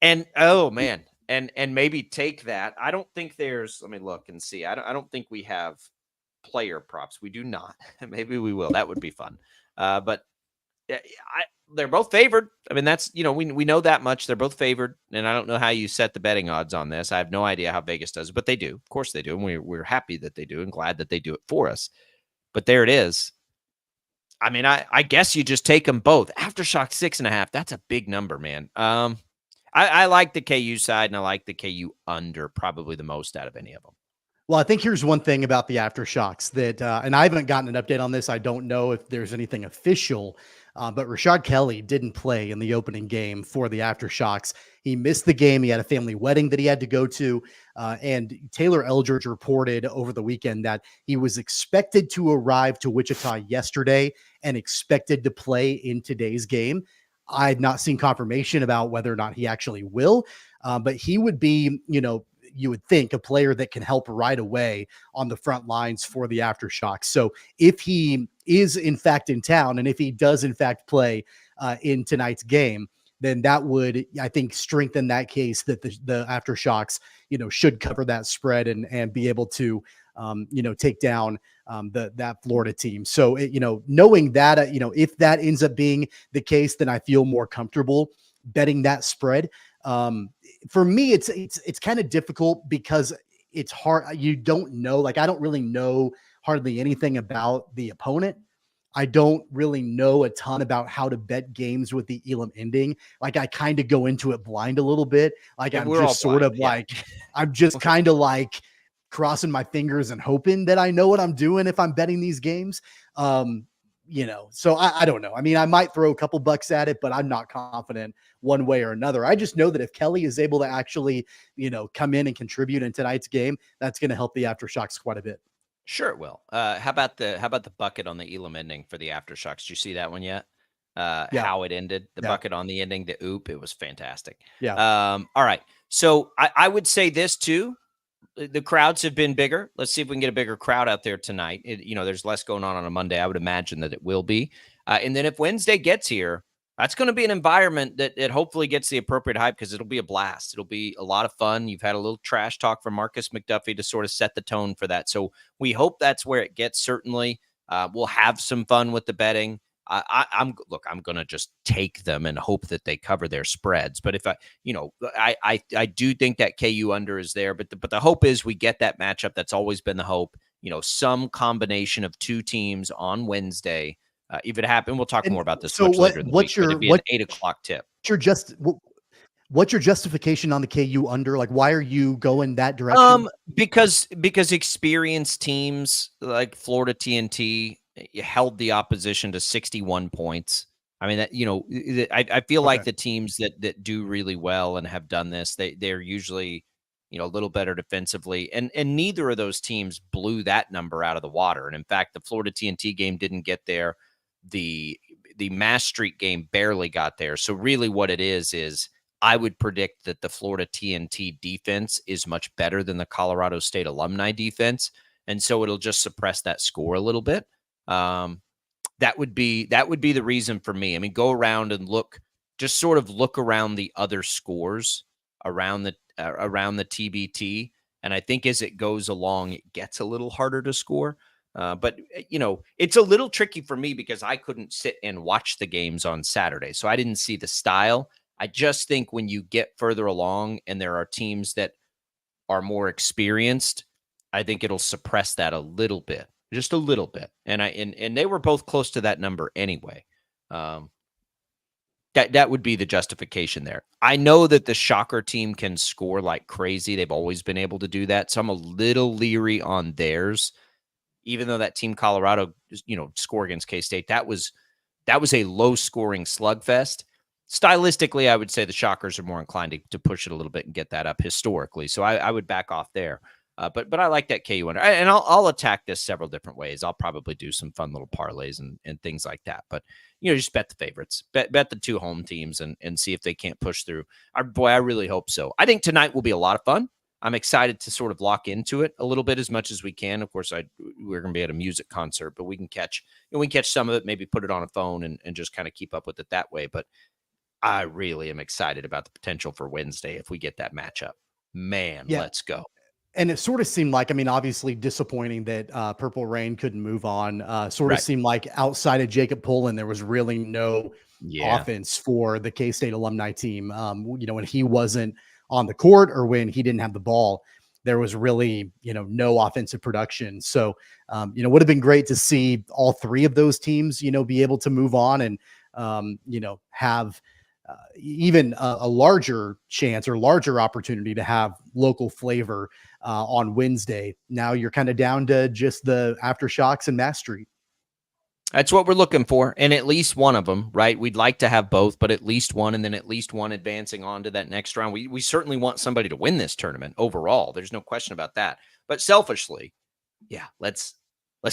And oh man, and maybe take that. I don't think there's. Let me look and see. I don't think we have player props. We do not. Maybe we will. That would be fun. But they're both favored. I mean, that's we know that much. They're both favored, and I don't know how you set the betting odds on this. I have no idea how Vegas does it, but they do. Of course they do, and we're happy that they do, and glad that they do it for us. But there it is. I mean, I guess you just take them both. Aftershock 6.5. That's a big number, man. I like the KU side, and I like the KU under probably the most out of any of them. Well, I think here's one thing about the Aftershocks that, and I haven't gotten an update on this. I don't know if there's anything official, but Rashad Kelly didn't play in the opening game for the Aftershocks. He missed the game. He had a family wedding that he had to go to. And Taylor Eldridge reported over the weekend that he was expected to arrive to Wichita yesterday and expected to play in today's game. I had not seen confirmation about whether or not he actually will, but he would be, you would think, a player that can help right away on the front lines for the Aftershocks. So if he is in fact in town, and if he does in fact play in tonight's game, then that would, I think, strengthen that case that the Aftershocks, should cover that spread and be able to, take down that Florida team. So, knowing that, if that ends up being the case, then I feel more comfortable betting that spread. For me, it's kind of difficult because it's hard. You don't know, like, I don't really know hardly anything about the opponent. I don't really know a ton about how to bet games with the Elam ending. Like, I kind of go into it blind a little bit. Like, I'm just sort of like, I'm just kind of like crossing my fingers and hoping that I know what I'm doing if I'm betting these games. So I don't know. I mean, I might throw a couple bucks at it, but I'm not confident one way or another. I just know that if Kelly is able to actually, come in and contribute in tonight's game, that's going to help the Aftershocks quite a bit. Sure it will. How about the bucket on the Elam ending for the Aftershocks? Did you see that one yet? How it ended, the bucket on the ending, the oop, it was fantastic. Yeah. All right. So I would say this too. The crowds have been bigger. Let's see if we can get a bigger crowd out there tonight. There's less going on a Monday. I would imagine that it will be. And then if Wednesday gets here, that's going to be an environment that hopefully gets the appropriate hype, because it'll be a blast. It'll be a lot of fun. You've had a little trash talk from Marcus McDuffie to sort of set the tone for that. So we hope that's where it gets. Certainly, we'll have some fun with the betting. I'm going to just take them and hope that they cover their spreads. But if I do think that KU under is there, but the hope is we get that matchup. That's always been the hope. Some combination of two teams on Wednesday. If it happened, we'll talk more about this much later in the week. It'd be an 8:00 tip. What's your justification on the KU under? Like, why are you going that direction? Because experienced teams like Florida TNT held the opposition to 61 points. I mean, that I feel like the teams that do really well and have done this, they're usually a little better defensively, and neither of those teams blew that number out of the water. And in fact, the Florida TNT game didn't get there. The Mass Street game barely got there. So really what it is I would predict that the Florida TNT defense is much better than the Colorado State alumni defense. And so it'll just suppress that score a little bit. That would be the reason for me. I mean, go around and look around the other scores around the TBT. And I think as it goes along, it gets a little harder to score. But it's a little tricky for me because I couldn't sit and watch the games on Saturday. So I didn't see the style. I just think when you get further along and there are teams that are more experienced, I think it'll suppress that a little bit, just a little bit. And they were both close to that number anyway. That would be the justification there. I know that the Shocker team can score like crazy. They've always been able to do that. So I'm a little leery on theirs. Even though that team Colorado, score against K-State, that was a low-scoring slugfest. Stylistically, I would say the Shockers are more inclined to push it a little bit and get that up historically. So I would back off there. But I like that KU under, and I'll attack this several different ways. I'll probably do some fun little parlays and things like that. But just bet the favorites, bet the two home teams, and see if they can't push through. I really hope so. I think tonight will be a lot of fun. I'm excited to sort of lock into it a little bit as much as we can. Of course, we're going to be at a music concert, but we can catch some of it, maybe put it on a phone and just kind of keep up with it that way. But I really am excited about the potential for Wednesday if we get that matchup. Man, let's go. And it sort of seemed like, obviously disappointing that Purple Rain couldn't move on. Sort of seemed like outside of Jacob Pullen, there was really no offense for the K-State alumni team. When he wasn't on the court or when he didn't have the ball, there was really, no offensive production. So, would have been great to see all three of those teams, be able to move on and, have even a larger chance or larger opportunity to have local flavor on Wednesday. Now you're kind of down to just the Aftershocks and Mass Street. That's what we're looking for. And at least one of them, right? We'd like to have both, but at least one, and then at least one advancing on to that next round. We certainly want somebody to win this tournament overall. There's no question about that. But selfishly, let's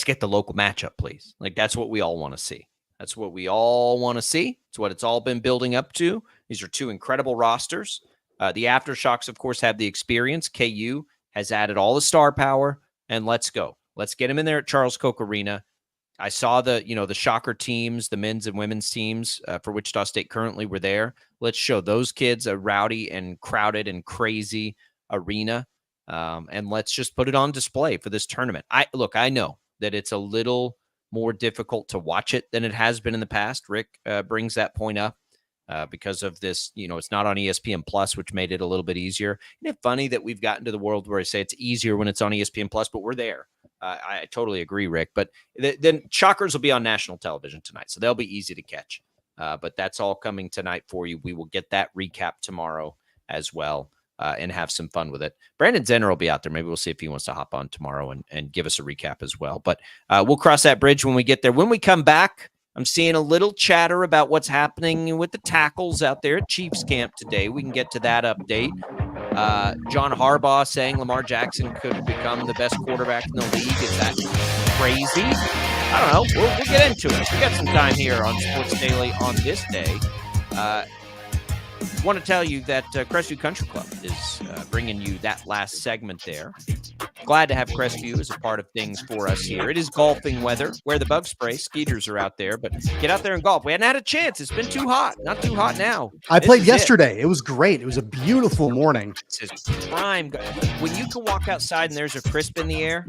get the local matchup, please. Like, that's what we all want to see. That's what we all want to see. It's what it's all been building up to. These are two incredible rosters. The Aftershocks, of course, have the experience. KU has added all the star power, and let's go. Let's get them in there at Charles Koch Arena. I saw the Shocker teams, the men's and women's teams for Wichita State currently were there. Let's show those kids a rowdy and crowded and crazy arena, and let's just put it on display for this tournament. I know that it's a little more difficult to watch it than it has been in the past. Rick brings that point up because of this. It's not on ESPN Plus, which made it a little bit easier. Isn't it funny that we've gotten to the world where I say it's easier when it's on ESPN Plus, but we're there. I totally agree, Rick. But then Shockers will be on national television tonight, so they'll be easy to catch. But that's all coming tonight for you. We will get that recap tomorrow as well and have some fun with it. Brandon Zenner will be out there. Maybe we'll see if he wants to hop on tomorrow and give us a recap as well. But we'll cross that bridge when we get there. When we come back, I'm seeing a little chatter about what's happening with the tackles out there at Chiefs camp today. We can get to that update. John Harbaugh saying Lamar Jackson could become the best quarterback in the league. Is that crazy? I don't know. We'll get into it. We got some time here on Sports Daily on this day. Want to tell you that Crestview Country Club is bringing you that last segment there. Glad to have Crestview as a part of things for us here. It is golfing weather. Wear the bug spray. Skeeters are out there, but get out there and golf. We hadn't had a chance. It's been too hot. Not too hot now. I played yesterday. It was great. It was a beautiful morning. This is prime. When you can walk outside and there's a crisp in the air,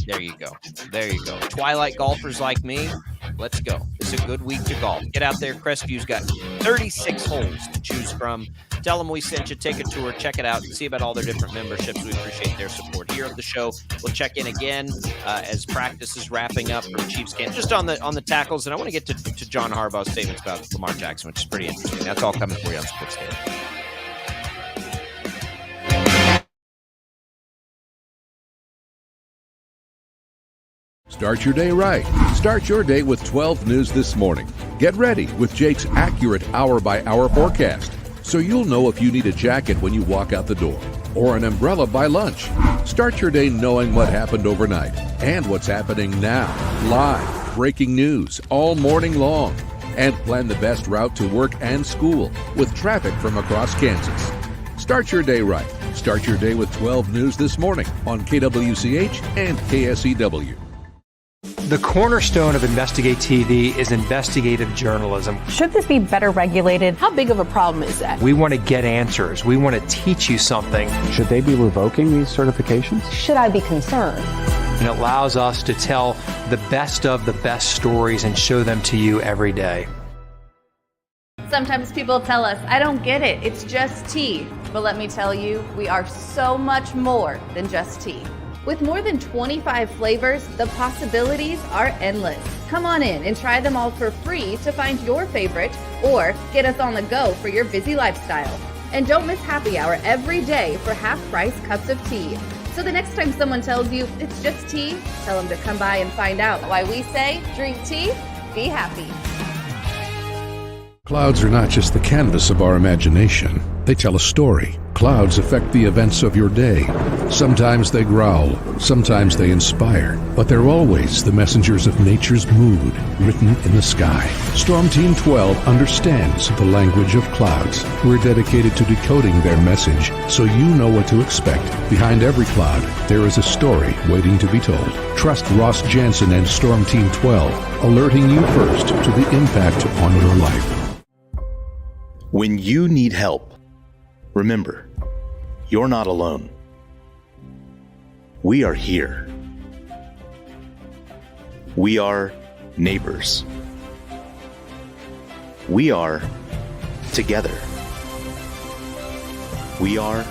there you go. There you go. Twilight golfers like me, let's go. It's a good week to golf. Get out there. Crestview's got 36 holes to choose from. Tell them we sent you. Take a tour. Check it out. See about all their different memberships. We appreciate their support here at the show. We'll check in again as practice is wrapping up for the Chiefs game. Just on the tackles. And I want to get to John Harbaugh's statements about Lamar Jackson, which is pretty interesting. That's all coming for you on Sports Daily. Start your day right. Start your day with 12 News This Morning. Get ready with Jake's accurate hour-by-hour forecast, so you'll know if you need a jacket when you walk out the door or an umbrella by lunch. Start your day knowing what happened overnight and what's happening now. Live, breaking news all morning long. And plan the best route to work and school with traffic from across Kansas. Start your day right. Start your day with 12 News This Morning on KWCH and KSEW. The cornerstone of Investigate TV is investigative journalism. Should this be better regulated? How big of a problem is that? We want to get answers. We want to teach you something. Should they be revoking these certifications? Should I be concerned? And it allows us to tell the best of the best stories and show them to you every day. Sometimes people tell us, I don't get it, it's just tea. But let me tell you, we are so much more than just tea. With more than 25 flavors, the possibilities are endless. Come on in and try them all for free to find your favorite or get us on the go for your busy lifestyle. And don't miss happy hour every day for half-price cups of tea. So the next time someone tells you it's just tea, tell them to come by and find out why we say drink tea, be happy. Clouds are not just the canvas of our imagination. They tell a story. Clouds affect the events of your day. Sometimes they growl, sometimes they inspire, but they're always the messengers of nature's mood written in the sky. Storm Team 12 understands the language of clouds. We're dedicated to decoding their message so you know what to expect. Behind every cloud, there is a story waiting to be told. Trust Ross Jansen and Storm Team 12, alerting you first to the impact on your life. When you need help, remember, you're not alone. We are here. We are neighbors. We are together. We are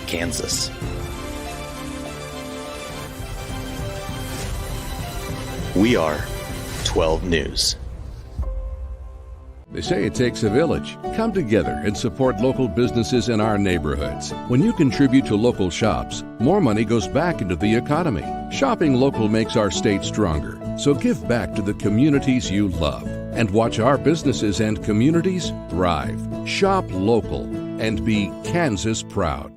Kansas. We are 12 News. They say it takes a village. Come together and support local businesses in our neighborhoods. When you contribute to local shops, more money goes back into the economy. Shopping local makes our state stronger. So give back to the communities you love and watch our businesses and communities thrive. Shop local and be Kansas proud.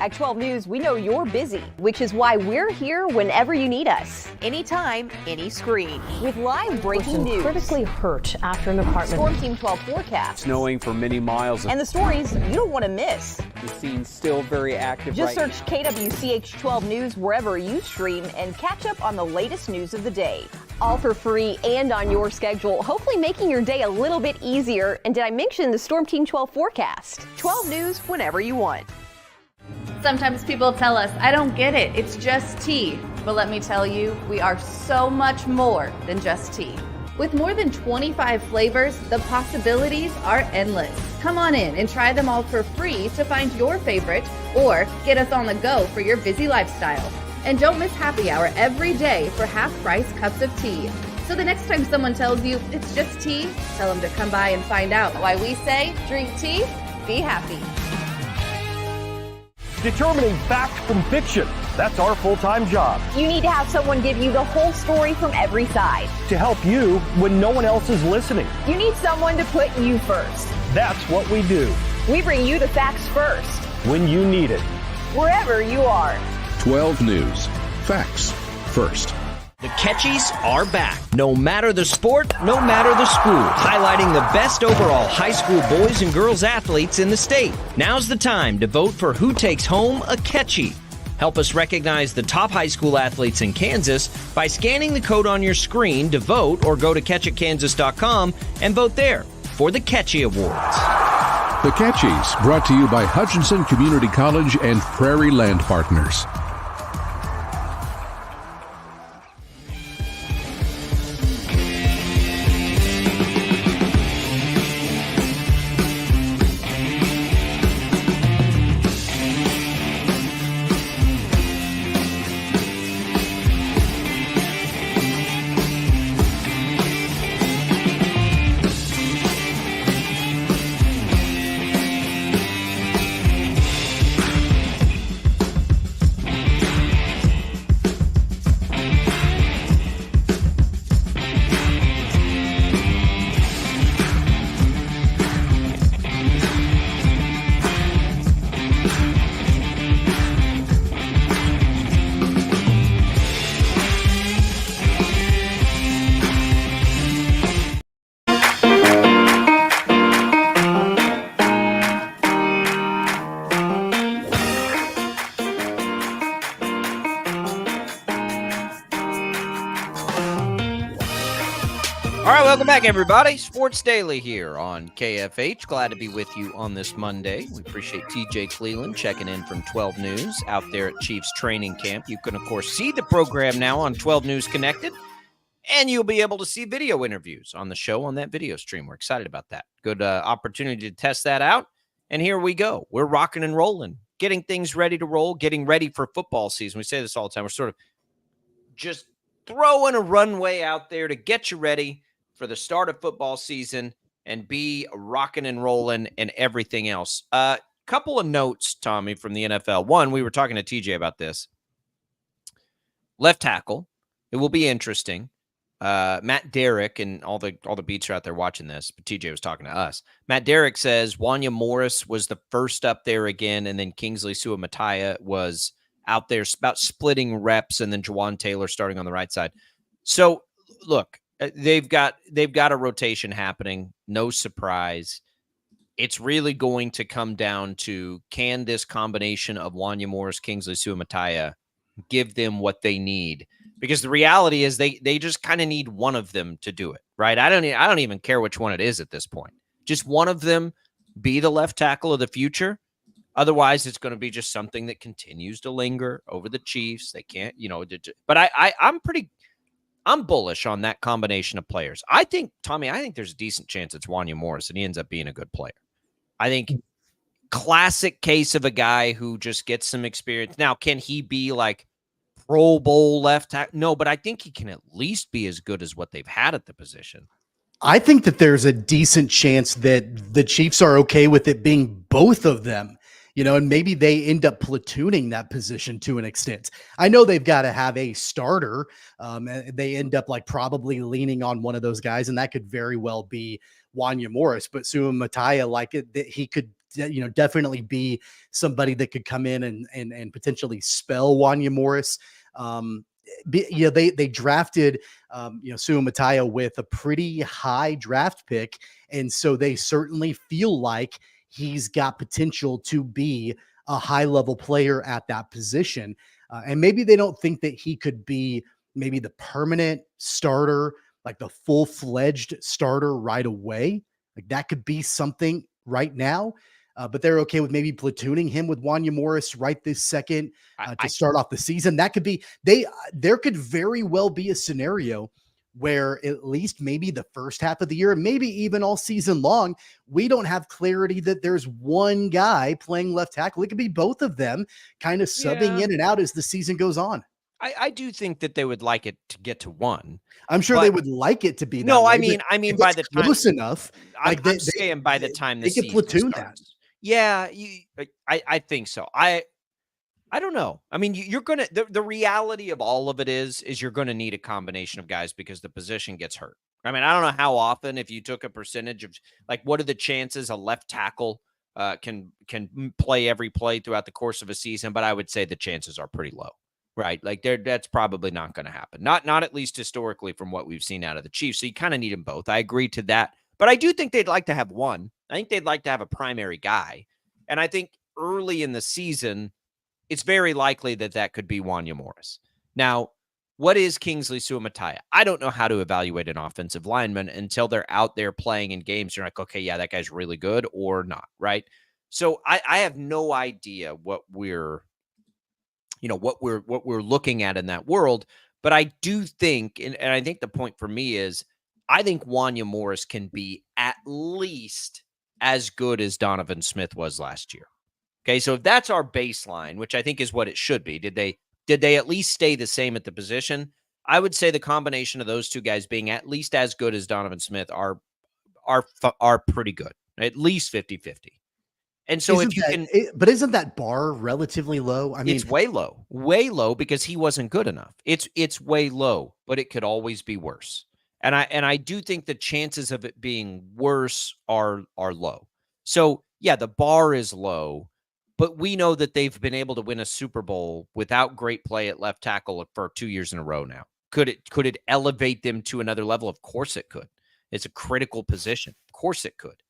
At 12 News, we know you're busy, which is why we're here whenever you need us. Anytime, any screen. With live breaking news. Critically hurt after an apartment. Storm Team 12 forecast. Snowing for many miles. And the stories you don't want to miss. The scene's still very active. Just search KWCH 12 News wherever you stream and catch up on the latest news of the day. All for free and on your schedule, hopefully making your day a little bit easier. And did I mention the Storm Team 12 forecast? 12 News whenever you want. Sometimes people tell us, I don't get it, it's just tea. But let me tell you, we are so much more than just tea. With more than 25 flavors, the possibilities are endless. Come on in and try them all for free to find your favorite or get us on the go for your busy lifestyle. And don't miss happy hour every day for half-price cups of tea. So the next time someone tells you it's just tea, tell them to come by and find out why we say drink tea, be happy. Determining fact from fiction. That's our full-time job. You need to have someone give you the whole story from every side. To help you when no one else is listening. You need someone to put you first. That's what we do. We bring you the facts first. When you need it. Wherever you are. 12 News. Facts first. The Catchies are back. No matter the sport, no matter the school, highlighting the best overall high school boys and girls athletes in the state. Now's the time to vote for who takes home a Catchie. Help us recognize the top high school athletes in Kansas by scanning the code on your screen to vote, or go to catchitkansas.com and vote there for the Catchie Awards. The Catchies, brought to you by Hutchinson Community College and Prairie Land Partners. All right, welcome back, everybody. Sports Daily here on KFH. Glad to be with you on this Monday. We appreciate TJ Cleland checking in from 12 News out there at Chiefs Training Camp. You can, of course, see the program now on 12 News Connected, and you'll be able to see video interviews on the show on that video stream. We're excited about that. Good opportunity to test that out, and here we go. We're rocking and rolling, getting things ready to roll, getting ready for football season. We say this all the time. We're sort of just throwing a runway out there to get you ready for the start of football season and be rocking and rolling and everything else. Couple of notes, Tommy, from the NFL. One, we were talking to TJ about this. Left tackle. It will be interesting. Matt Derrick, and all the beats are out there watching this, but TJ was talking to us. Matt Derrick says Wanya Morris was the first up there again, and then Kingsley Suamataia was out there about splitting reps, and then Jawan Taylor starting on the right side. So look, they've got a rotation happening. No surprise. It's really going to come down to, can this combination of Wanya Morris, Kingsley Suamataia give them what they need? Because the reality is they just kind of need one of them to do it, right? I don't even care which one it is at this point. Just one of them be the left tackle of the future. Otherwise, it's going to be just something that continues to linger over the Chiefs. They can't, but I'm bullish on that combination of players. I think there's a decent chance it's Wanya Morris and he ends up being a good player. I think classic case of a guy who just gets some experience. Now, can he be like Pro Bowl left tackle? No, but I think he can at least be as good as what they've had at the position. I think that there's a decent chance that the Chiefs are okay with it being both of them, and maybe they end up platooning that position to an extent. I know they've got to have a starter. They end up like probably leaning on one of those guys, and that could very well be Wanya Morris, but Suamataia, he could, definitely be somebody that could come in and potentially spell Wanya Morris. They drafted, Suamataia with a pretty high draft pick. And so they certainly feel like he's got potential to be a high level player at that position. And maybe they don't think that he could be maybe the permanent starter, like the full-fledged starter right away. Like that could be something right now. But they're okay with maybe platooning him with Wanya Morris right this second to start off the season. That could be there could very well be a scenario where at least maybe the first half of the year, maybe even all season long, we don't have clarity that there's one guy playing left tackle. It could be both of them kind of subbing in and out as the season goes on. I do think that they would like it to get to one. I'm sure they would like it to be. No, that I way, mean, by the time close enough, I'm saying by the time they could platoon starts. That. Yeah, I think so. I don't know. I mean, you're gonna the reality of all of it is you're gonna need a combination of guys because the position gets hurt. I mean, I don't know how often, if you took a percentage of like, what are the chances a left tackle can play every play throughout the course of a season? But I would say the chances are pretty low. Right. Like that's probably not going to happen. Not at least historically from what we've seen out of the Chiefs. So you kind of need them both. I agree to that. But I do think they'd like to have one. I think they'd like to have a primary guy. And I think early in the season, it's very likely that could be Wanya Morris. Now, what is Kingsley Suamataia? I don't know how to evaluate an offensive lineman until they're out there playing in games. You're like, okay, yeah, that guy's really good or not. Right. So I have no idea what we're looking at in that world. But I do think, and I think the point for me is, I think Wanya Morris can be at least as good as Donovan Smith was last year. Okay, so if that's our baseline, which I think is what it should be, did they at least stay the same at the position? I would say the combination of those two guys being at least as good as Donovan Smith are pretty good, at least 50-50. And so but isn't that bar relatively low? I mean, it's way low because he wasn't good enough. It's way low, but it could always be worse. And I do think the chances of it being worse are low. So yeah, the bar is low, but we know that they've been able to win a Super Bowl without great play at left tackle for 2 years in a row now. Could it elevate them to another level? Of course it could. It's a critical position. Of course it could.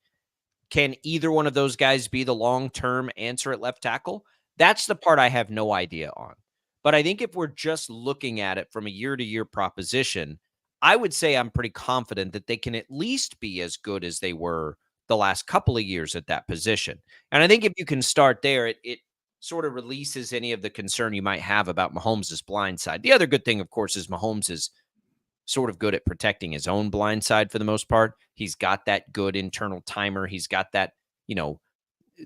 Can either one of those guys be the long-term answer at left tackle? That's the part I have no idea on. But I think if we're just looking at it from a year-to-year proposition, I would say I'm pretty confident that they can at least be as good as they were the last couple of years at that position. And I think if you can start there, it sort of releases any of the concern you might have about Mahomes' blind side. The other good thing, of course, is Mahomes is sort of good at protecting his own blind side for the most part. He's got that good internal timer. He's got that,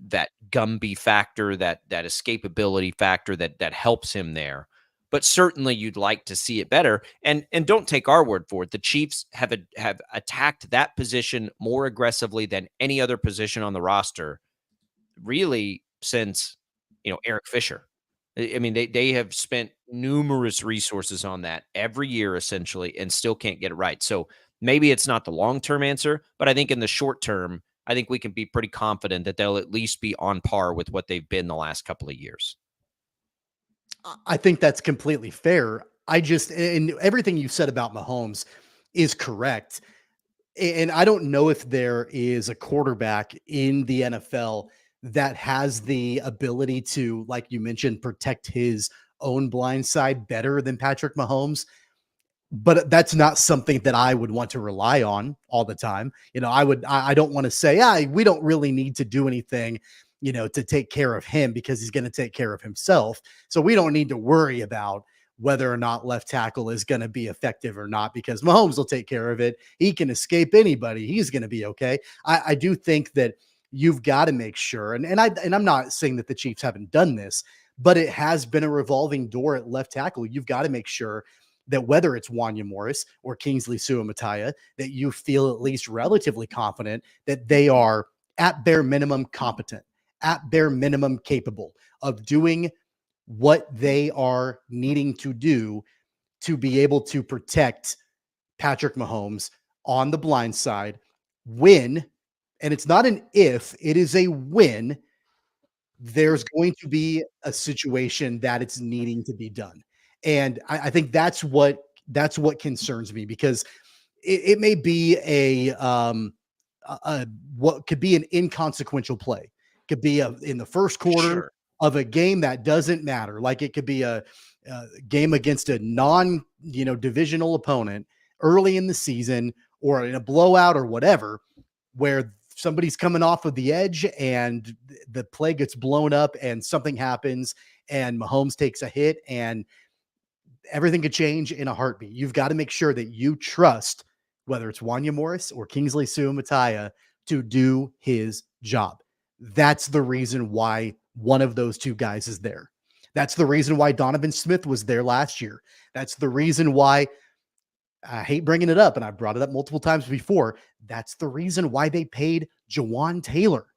that Gumby factor, that escapability factor that helps him there. But certainly you'd like to see it better. And don't take our word for it. The Chiefs have attacked that position more aggressively than any other position on the roster, really, since Eric Fisher. I mean, they have spent numerous resources on that every year essentially and still can't get it right. So maybe it's not the long-term answer, but I think in the short term, I think we can be pretty confident that they'll at least be on par with what they've been the last couple of years. I think that's completely fair. And everything you said about Mahomes is correct. And I don't know if there is a quarterback in the NFL that has the ability to, like you mentioned, protect his own blind side better than Patrick Mahomes. But that's not something that I would want to rely on all the time. I don't want to say, we don't really need to do anything, to take care of him because he's going to take care of himself. So we don't need to worry about whether or not left tackle is going to be effective or not, because Mahomes will take care of it. He can escape anybody. He's going to be okay. I do think that you've got to make sure, and I'm not saying that the Chiefs haven't done this, but it has been a revolving door at left tackle. You've got to make sure that whether it's Wanya Morris or Kingsley Suamataia, that you feel at least relatively confident that they are at bare minimum competent, at bare minimum capable of doing what they are needing to do to be able to protect Patrick Mahomes on the blind side when, and it's not an if, it is a when, there's going to be a situation that it's needing to be done. And I think that's what concerns me, because it may be a what could be an inconsequential play. Could be in the first quarter of a game that doesn't matter. Like it could be a game against a divisional opponent early in the season, or in a blowout or whatever, where somebody's coming off of the edge and the play gets blown up and something happens and Mahomes takes a hit and everything could change in a heartbeat. You've got to make sure that you trust whether it's Wanya Morris or Kingsley Suamataia to do his job. That's the reason why one of those two guys is there. That's the reason why Donovan Smith was there last year. That's the reason why, I hate bringing it up, and I've brought it up multiple times before, that's the reason why they paid Jawan Taylor,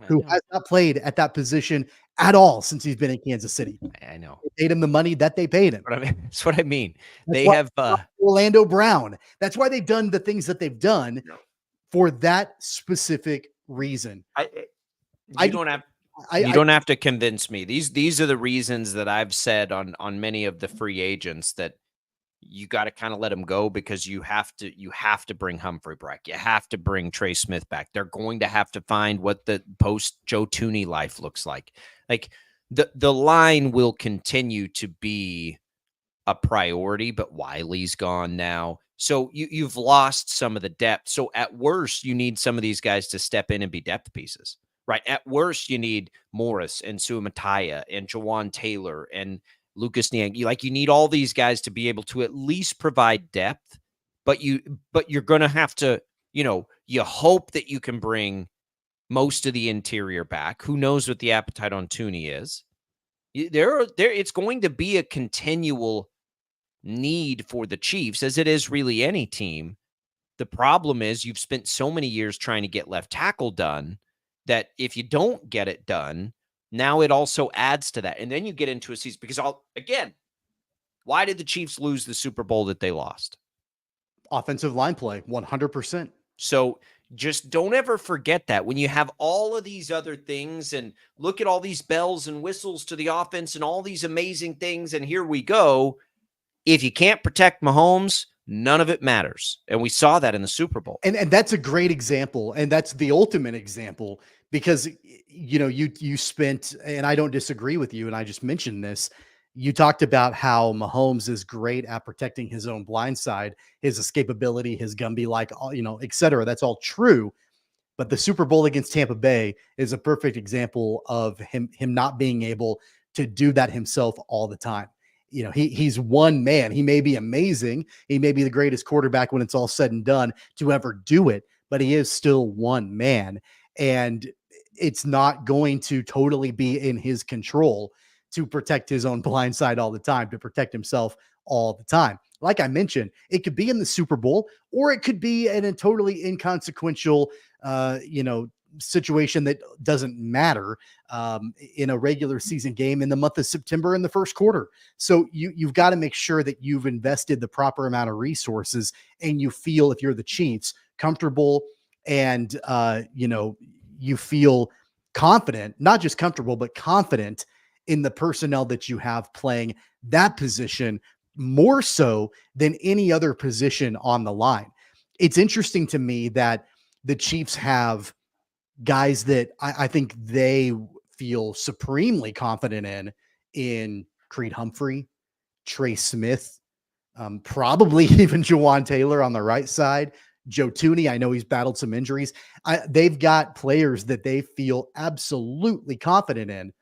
who has not played at that position at all since he's been in Kansas City. I know. They paid him the money that they paid him. That's what I mean. That's they have Orlando Brown. That's why they've done the things that they've done for that specific reason. You don't have to convince me. These are the reasons that I've said on many of the free agents that you got to kind of let them go, because you have to bring Humphrey back. You have to bring Trey Smith back. They're going to have to find what the post Joe Thuney life looks like. Like the line will continue to be a priority, but Wiley's gone now. So you've lost some of the depth. So at worst, you need some of these guys to step in and be depth pieces. Right. At worst, you need Morris and Suamataia and Jawan Taylor and Lucas Niang. You need all these guys to be able to at least provide depth, but you're going to have to, you hope that you can bring most of the interior back. Who knows what the appetite on Thuney is? It's going to be a continual need for the Chiefs, as it is really any team. The problem is you've spent so many years trying to get left tackle done that if you don't get it done, now it also adds to that. And then you get into a season, because why did the Chiefs lose the Super Bowl that they lost? Offensive line play, 100%. So just don't ever forget that when you have all of these other things and look at all these bells and whistles to the offense and all these amazing things, and here we go. If you can't protect Mahomes, none of it matters. And we saw that in the Super Bowl. And that's a great example. And that's the ultimate example, because, you spent, and I don't disagree with you, and I just mentioned this, you talked about how Mahomes is great at protecting his own blind side, his escapability, his Gumby-like, et cetera. That's all true. But the Super Bowl against Tampa Bay is a perfect example of him not being able to do that himself all the time. He's one man. He may be amazing. He may be the greatest quarterback when it's all said and done to ever do it, but he is still one man. And it's not going to totally be in his control to protect his own blind side all the time, to protect himself all the time. Like I mentioned, it could be in the Super Bowl, or it could be in a totally inconsequential, situation that doesn't matter in a regular season game in the month of September in the first quarter. So you've got to make sure that you've invested the proper amount of resources, and you feel, if you're the Chiefs, comfortable and you feel confident, not just comfortable, but confident in the personnel that you have playing that position more so than any other position on the line. It's interesting to me that the Chiefs have guys that I think they feel supremely confident in Creed Humphrey, Trey Smith, probably even Jawan Taylor on the right side, Joe Thuney. I know he's battled some injuries. They've got players that they feel absolutely confident in,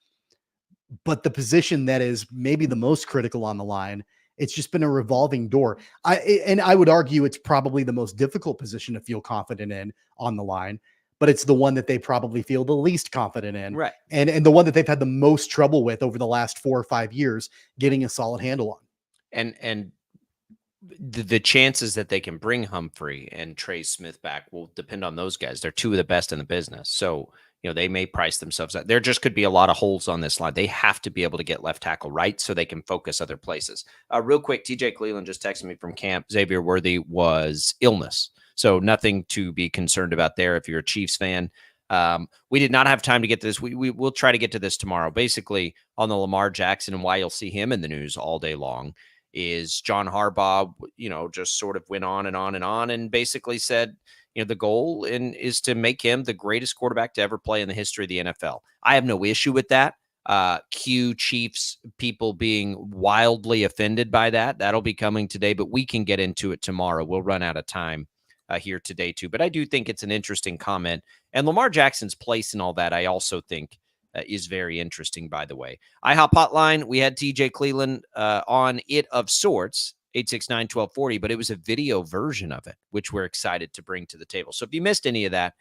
but the position that is maybe the most critical on the line, it's just been a revolving door. I would argue it's probably the most difficult position to feel confident in on the line, but it's the one that they probably feel the least confident in. Right. And the one that they've had the most trouble with over the last 4 or 5 years getting a solid handle on. And the chances that they can bring Humphrey and Trey Smith back will depend on those guys. They're two of the best in the business. So, they may price themselves out. There just could be a lot of holes on this line. They have to be able to get left tackle right so they can focus other places. Real quick, TJ Cleveland just texted me from camp. Xavier Worthy was illness. So nothing to be concerned about there if you're a Chiefs fan. We did not have time to get to this. We'll try to get to this tomorrow. Basically, on the Lamar Jackson, and why you'll see him in the news all day long, is John Harbaugh, just sort of went on and on and on and basically said, the goal is to make him the greatest quarterback to ever play in the history of the NFL. I have no issue with that. Cue Chiefs people being wildly offended by that. That'll be coming today, but we can get into it tomorrow. We'll run out of time here today too. But I do think it's an interesting comment. And Lamar Jackson's place in all that, I also think is very interesting, by the way. IHOP Hotline, we had TJ Cleveland on it of sorts. 869-1240, but it was a video version of it, which we're excited to bring to the table. So if you missed any of that,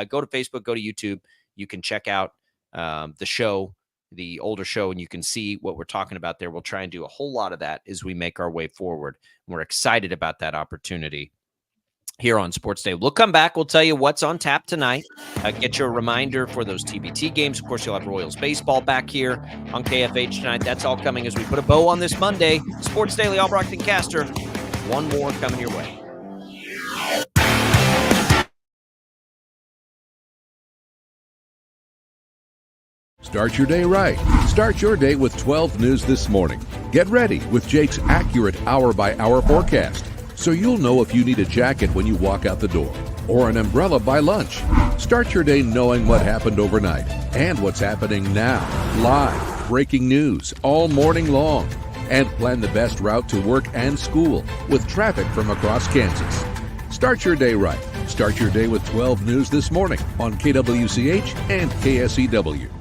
go to Facebook, go to YouTube. You can check out the show, the older show, and you can see what we're talking about there. We'll try and do a whole lot of that as we make our way forward. We're excited about that opportunity here on Sports Day. We'll come back. We'll tell you what's on tap tonight. Get you a reminder for those TBT games. Of course, you'll have Royals baseball back here on KFH tonight. That's all coming as we put a bow on this Monday. Sports Daily, Albrecht and Caster. One more coming your way. Start your day right. Start your day with 12 News this morning. Get ready with Jake's accurate hour-by-hour forecast, so you'll know if you need a jacket when you walk out the door or an umbrella by lunch. Start your day knowing what happened overnight and what's happening now. Live, breaking news all morning long. And plan the best route to work and school with traffic from across Kansas. Start your day right. Start your day with 12 News this morning on KWCH and KSEW.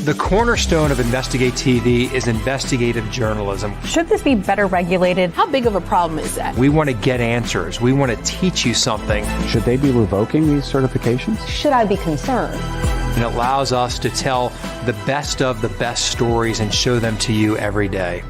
The cornerstone of Investigate TV is investigative journalism. Should this be better regulated? How big of a problem is that? We want to get answers. We want to teach you something. Should they be revoking these certifications? Should I be concerned? And it allows us to tell the best of the best stories and show them to you every day.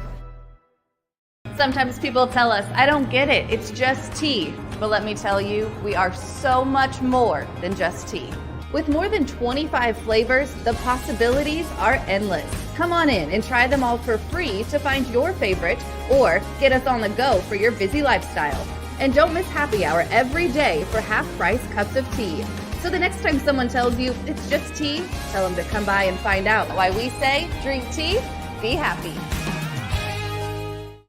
Sometimes people tell us, I don't get it, it's just tea. But let me tell you, we are so much more than just tea. With more than 25 flavors, the possibilities are endless. Come on in and try them all for free to find your favorite or get us on the go for your busy lifestyle. And don't miss happy hour every day for half-price cups of tea. So the next time someone tells you it's just tea, tell them to come by and find out why we say drink tea, be happy.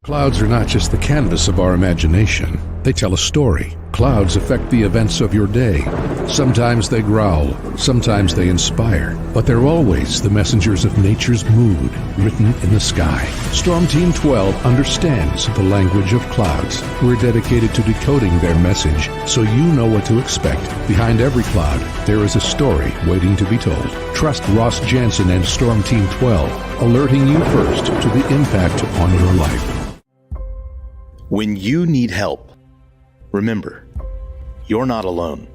Clouds are not just the canvas of our imagination. They tell a story. Clouds affect the events of your day. Sometimes they growl, sometimes they inspire, but they're always the messengers of nature's mood written in the sky. Storm Team 12 understands the language of clouds. We're dedicated to decoding their message so you know what to expect. Behind every cloud, there is a story waiting to be told. Trust Ross Jansen and Storm Team 12, alerting you first to the impact on your life. When you need help, remember, you're not alone.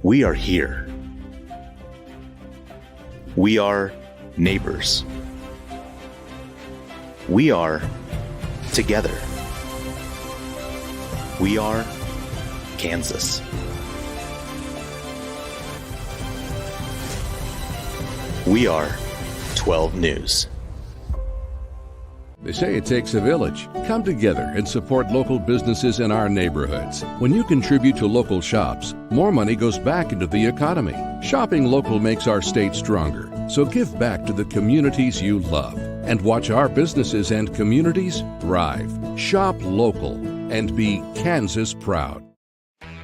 We are here. We are neighbors. We are together. We are Kansas. We are 12 News. They say it takes a village. Come together and support local businesses in our neighborhoods. When you contribute to local shops, more money goes back into the economy. Shopping local makes our state stronger. So give back to the communities you love and watch our businesses and communities thrive. Shop local and be Kansas proud.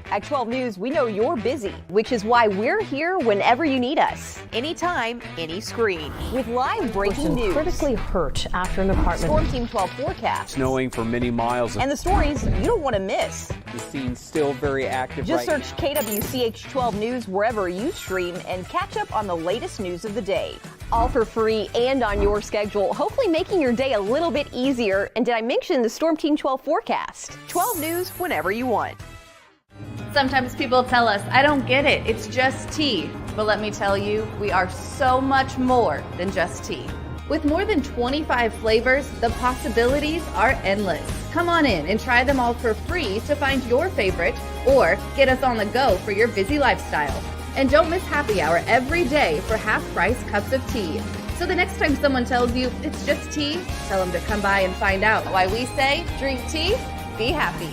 At 12 News, we know you're busy, which is why we're here whenever you need us. Anytime, any screen. With live breaking news. Critically hurt after an apartment. Storm Team 12 forecast. Snowing for many miles. And the stories you don't want to miss. The scene's still very active. Just search KWCH 12 News wherever you stream and catch up on the latest news of the day. All for free and on your schedule, hopefully making your day a little bit easier. And did I mention the Storm Team 12 forecast? 12 News whenever you want. Sometimes people tell us, I don't get it, it's just tea. But let me tell you, we are so much more than just tea. With more than 25 flavors, the possibilities are endless. Come on in and try them all for free to find your favorite or get us on the go for your busy lifestyle. And don't miss happy hour every day for half-price cups of tea. So the next time someone tells you it's just tea, tell them to come by and find out why we say, drink tea, be happy.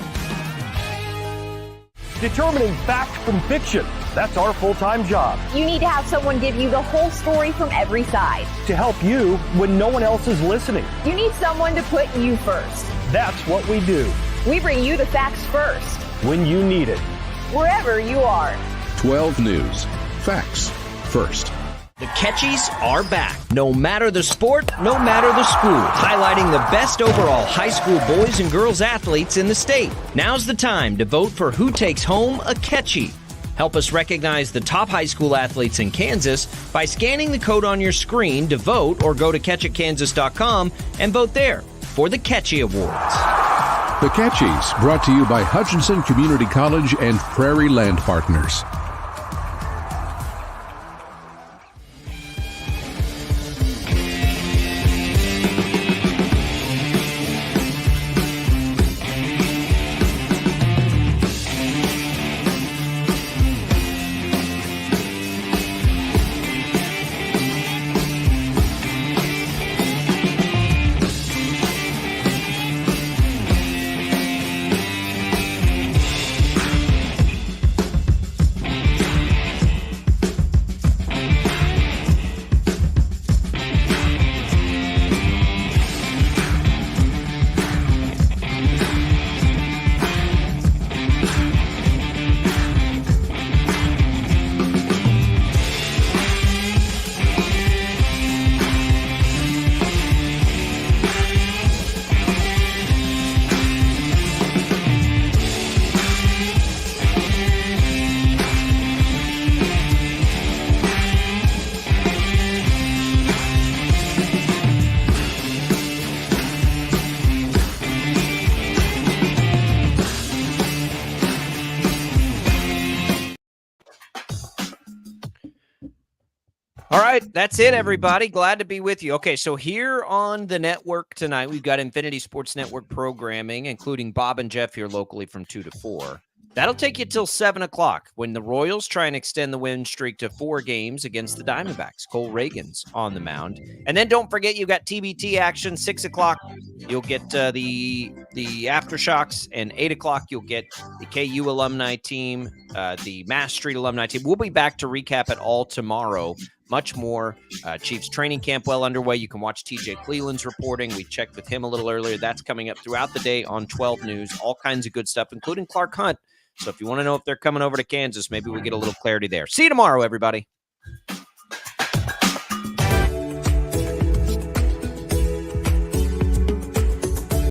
Determining fact from fiction. That's our full-time job. You need to have someone give you the whole story from every side. To help you when no one else is listening. You need someone to put you first. That's what we do. We bring you the facts first. When you need it. Wherever you are. 12 News. Facts first. The Catchies are back. No matter the sport, no matter the school. Highlighting the best overall high school boys and girls athletes in the state. Now's the time to vote for who takes home a Catchie. Help us recognize the top high school athletes in Kansas by scanning the code on your screen to vote, or go to catchitkansas.com and vote there for the Catchie Awards. The Catchies, brought to you by Hutchinson Community College and Prairie Land Partners. All right, that's it, everybody. Glad to be with you. Okay, so here on the network tonight, we've got Infinity Sports Network programming, including Bob and Jeff here locally from 2 to 4. That'll take you till 7 o'clock when the Royals try and extend the win streak to 4 games against the Diamondbacks. Cole Reagan's on the mound. And then don't forget, you've got TBT action, 6 o'clock. You'll get the Aftershocks, and 8 o'clock you'll get the KU alumni team, the Mass Street alumni team. We'll be back to recap it all tomorrow. Much more. Chiefs training camp well underway. You can watch TJ Cleland's reporting. We checked with him a little earlier. That's coming up throughout the day on 12 News. All kinds of good stuff, including Clark Hunt. So if you want to know if they're coming over to Kansas, maybe we get a little clarity there. See you tomorrow, everybody.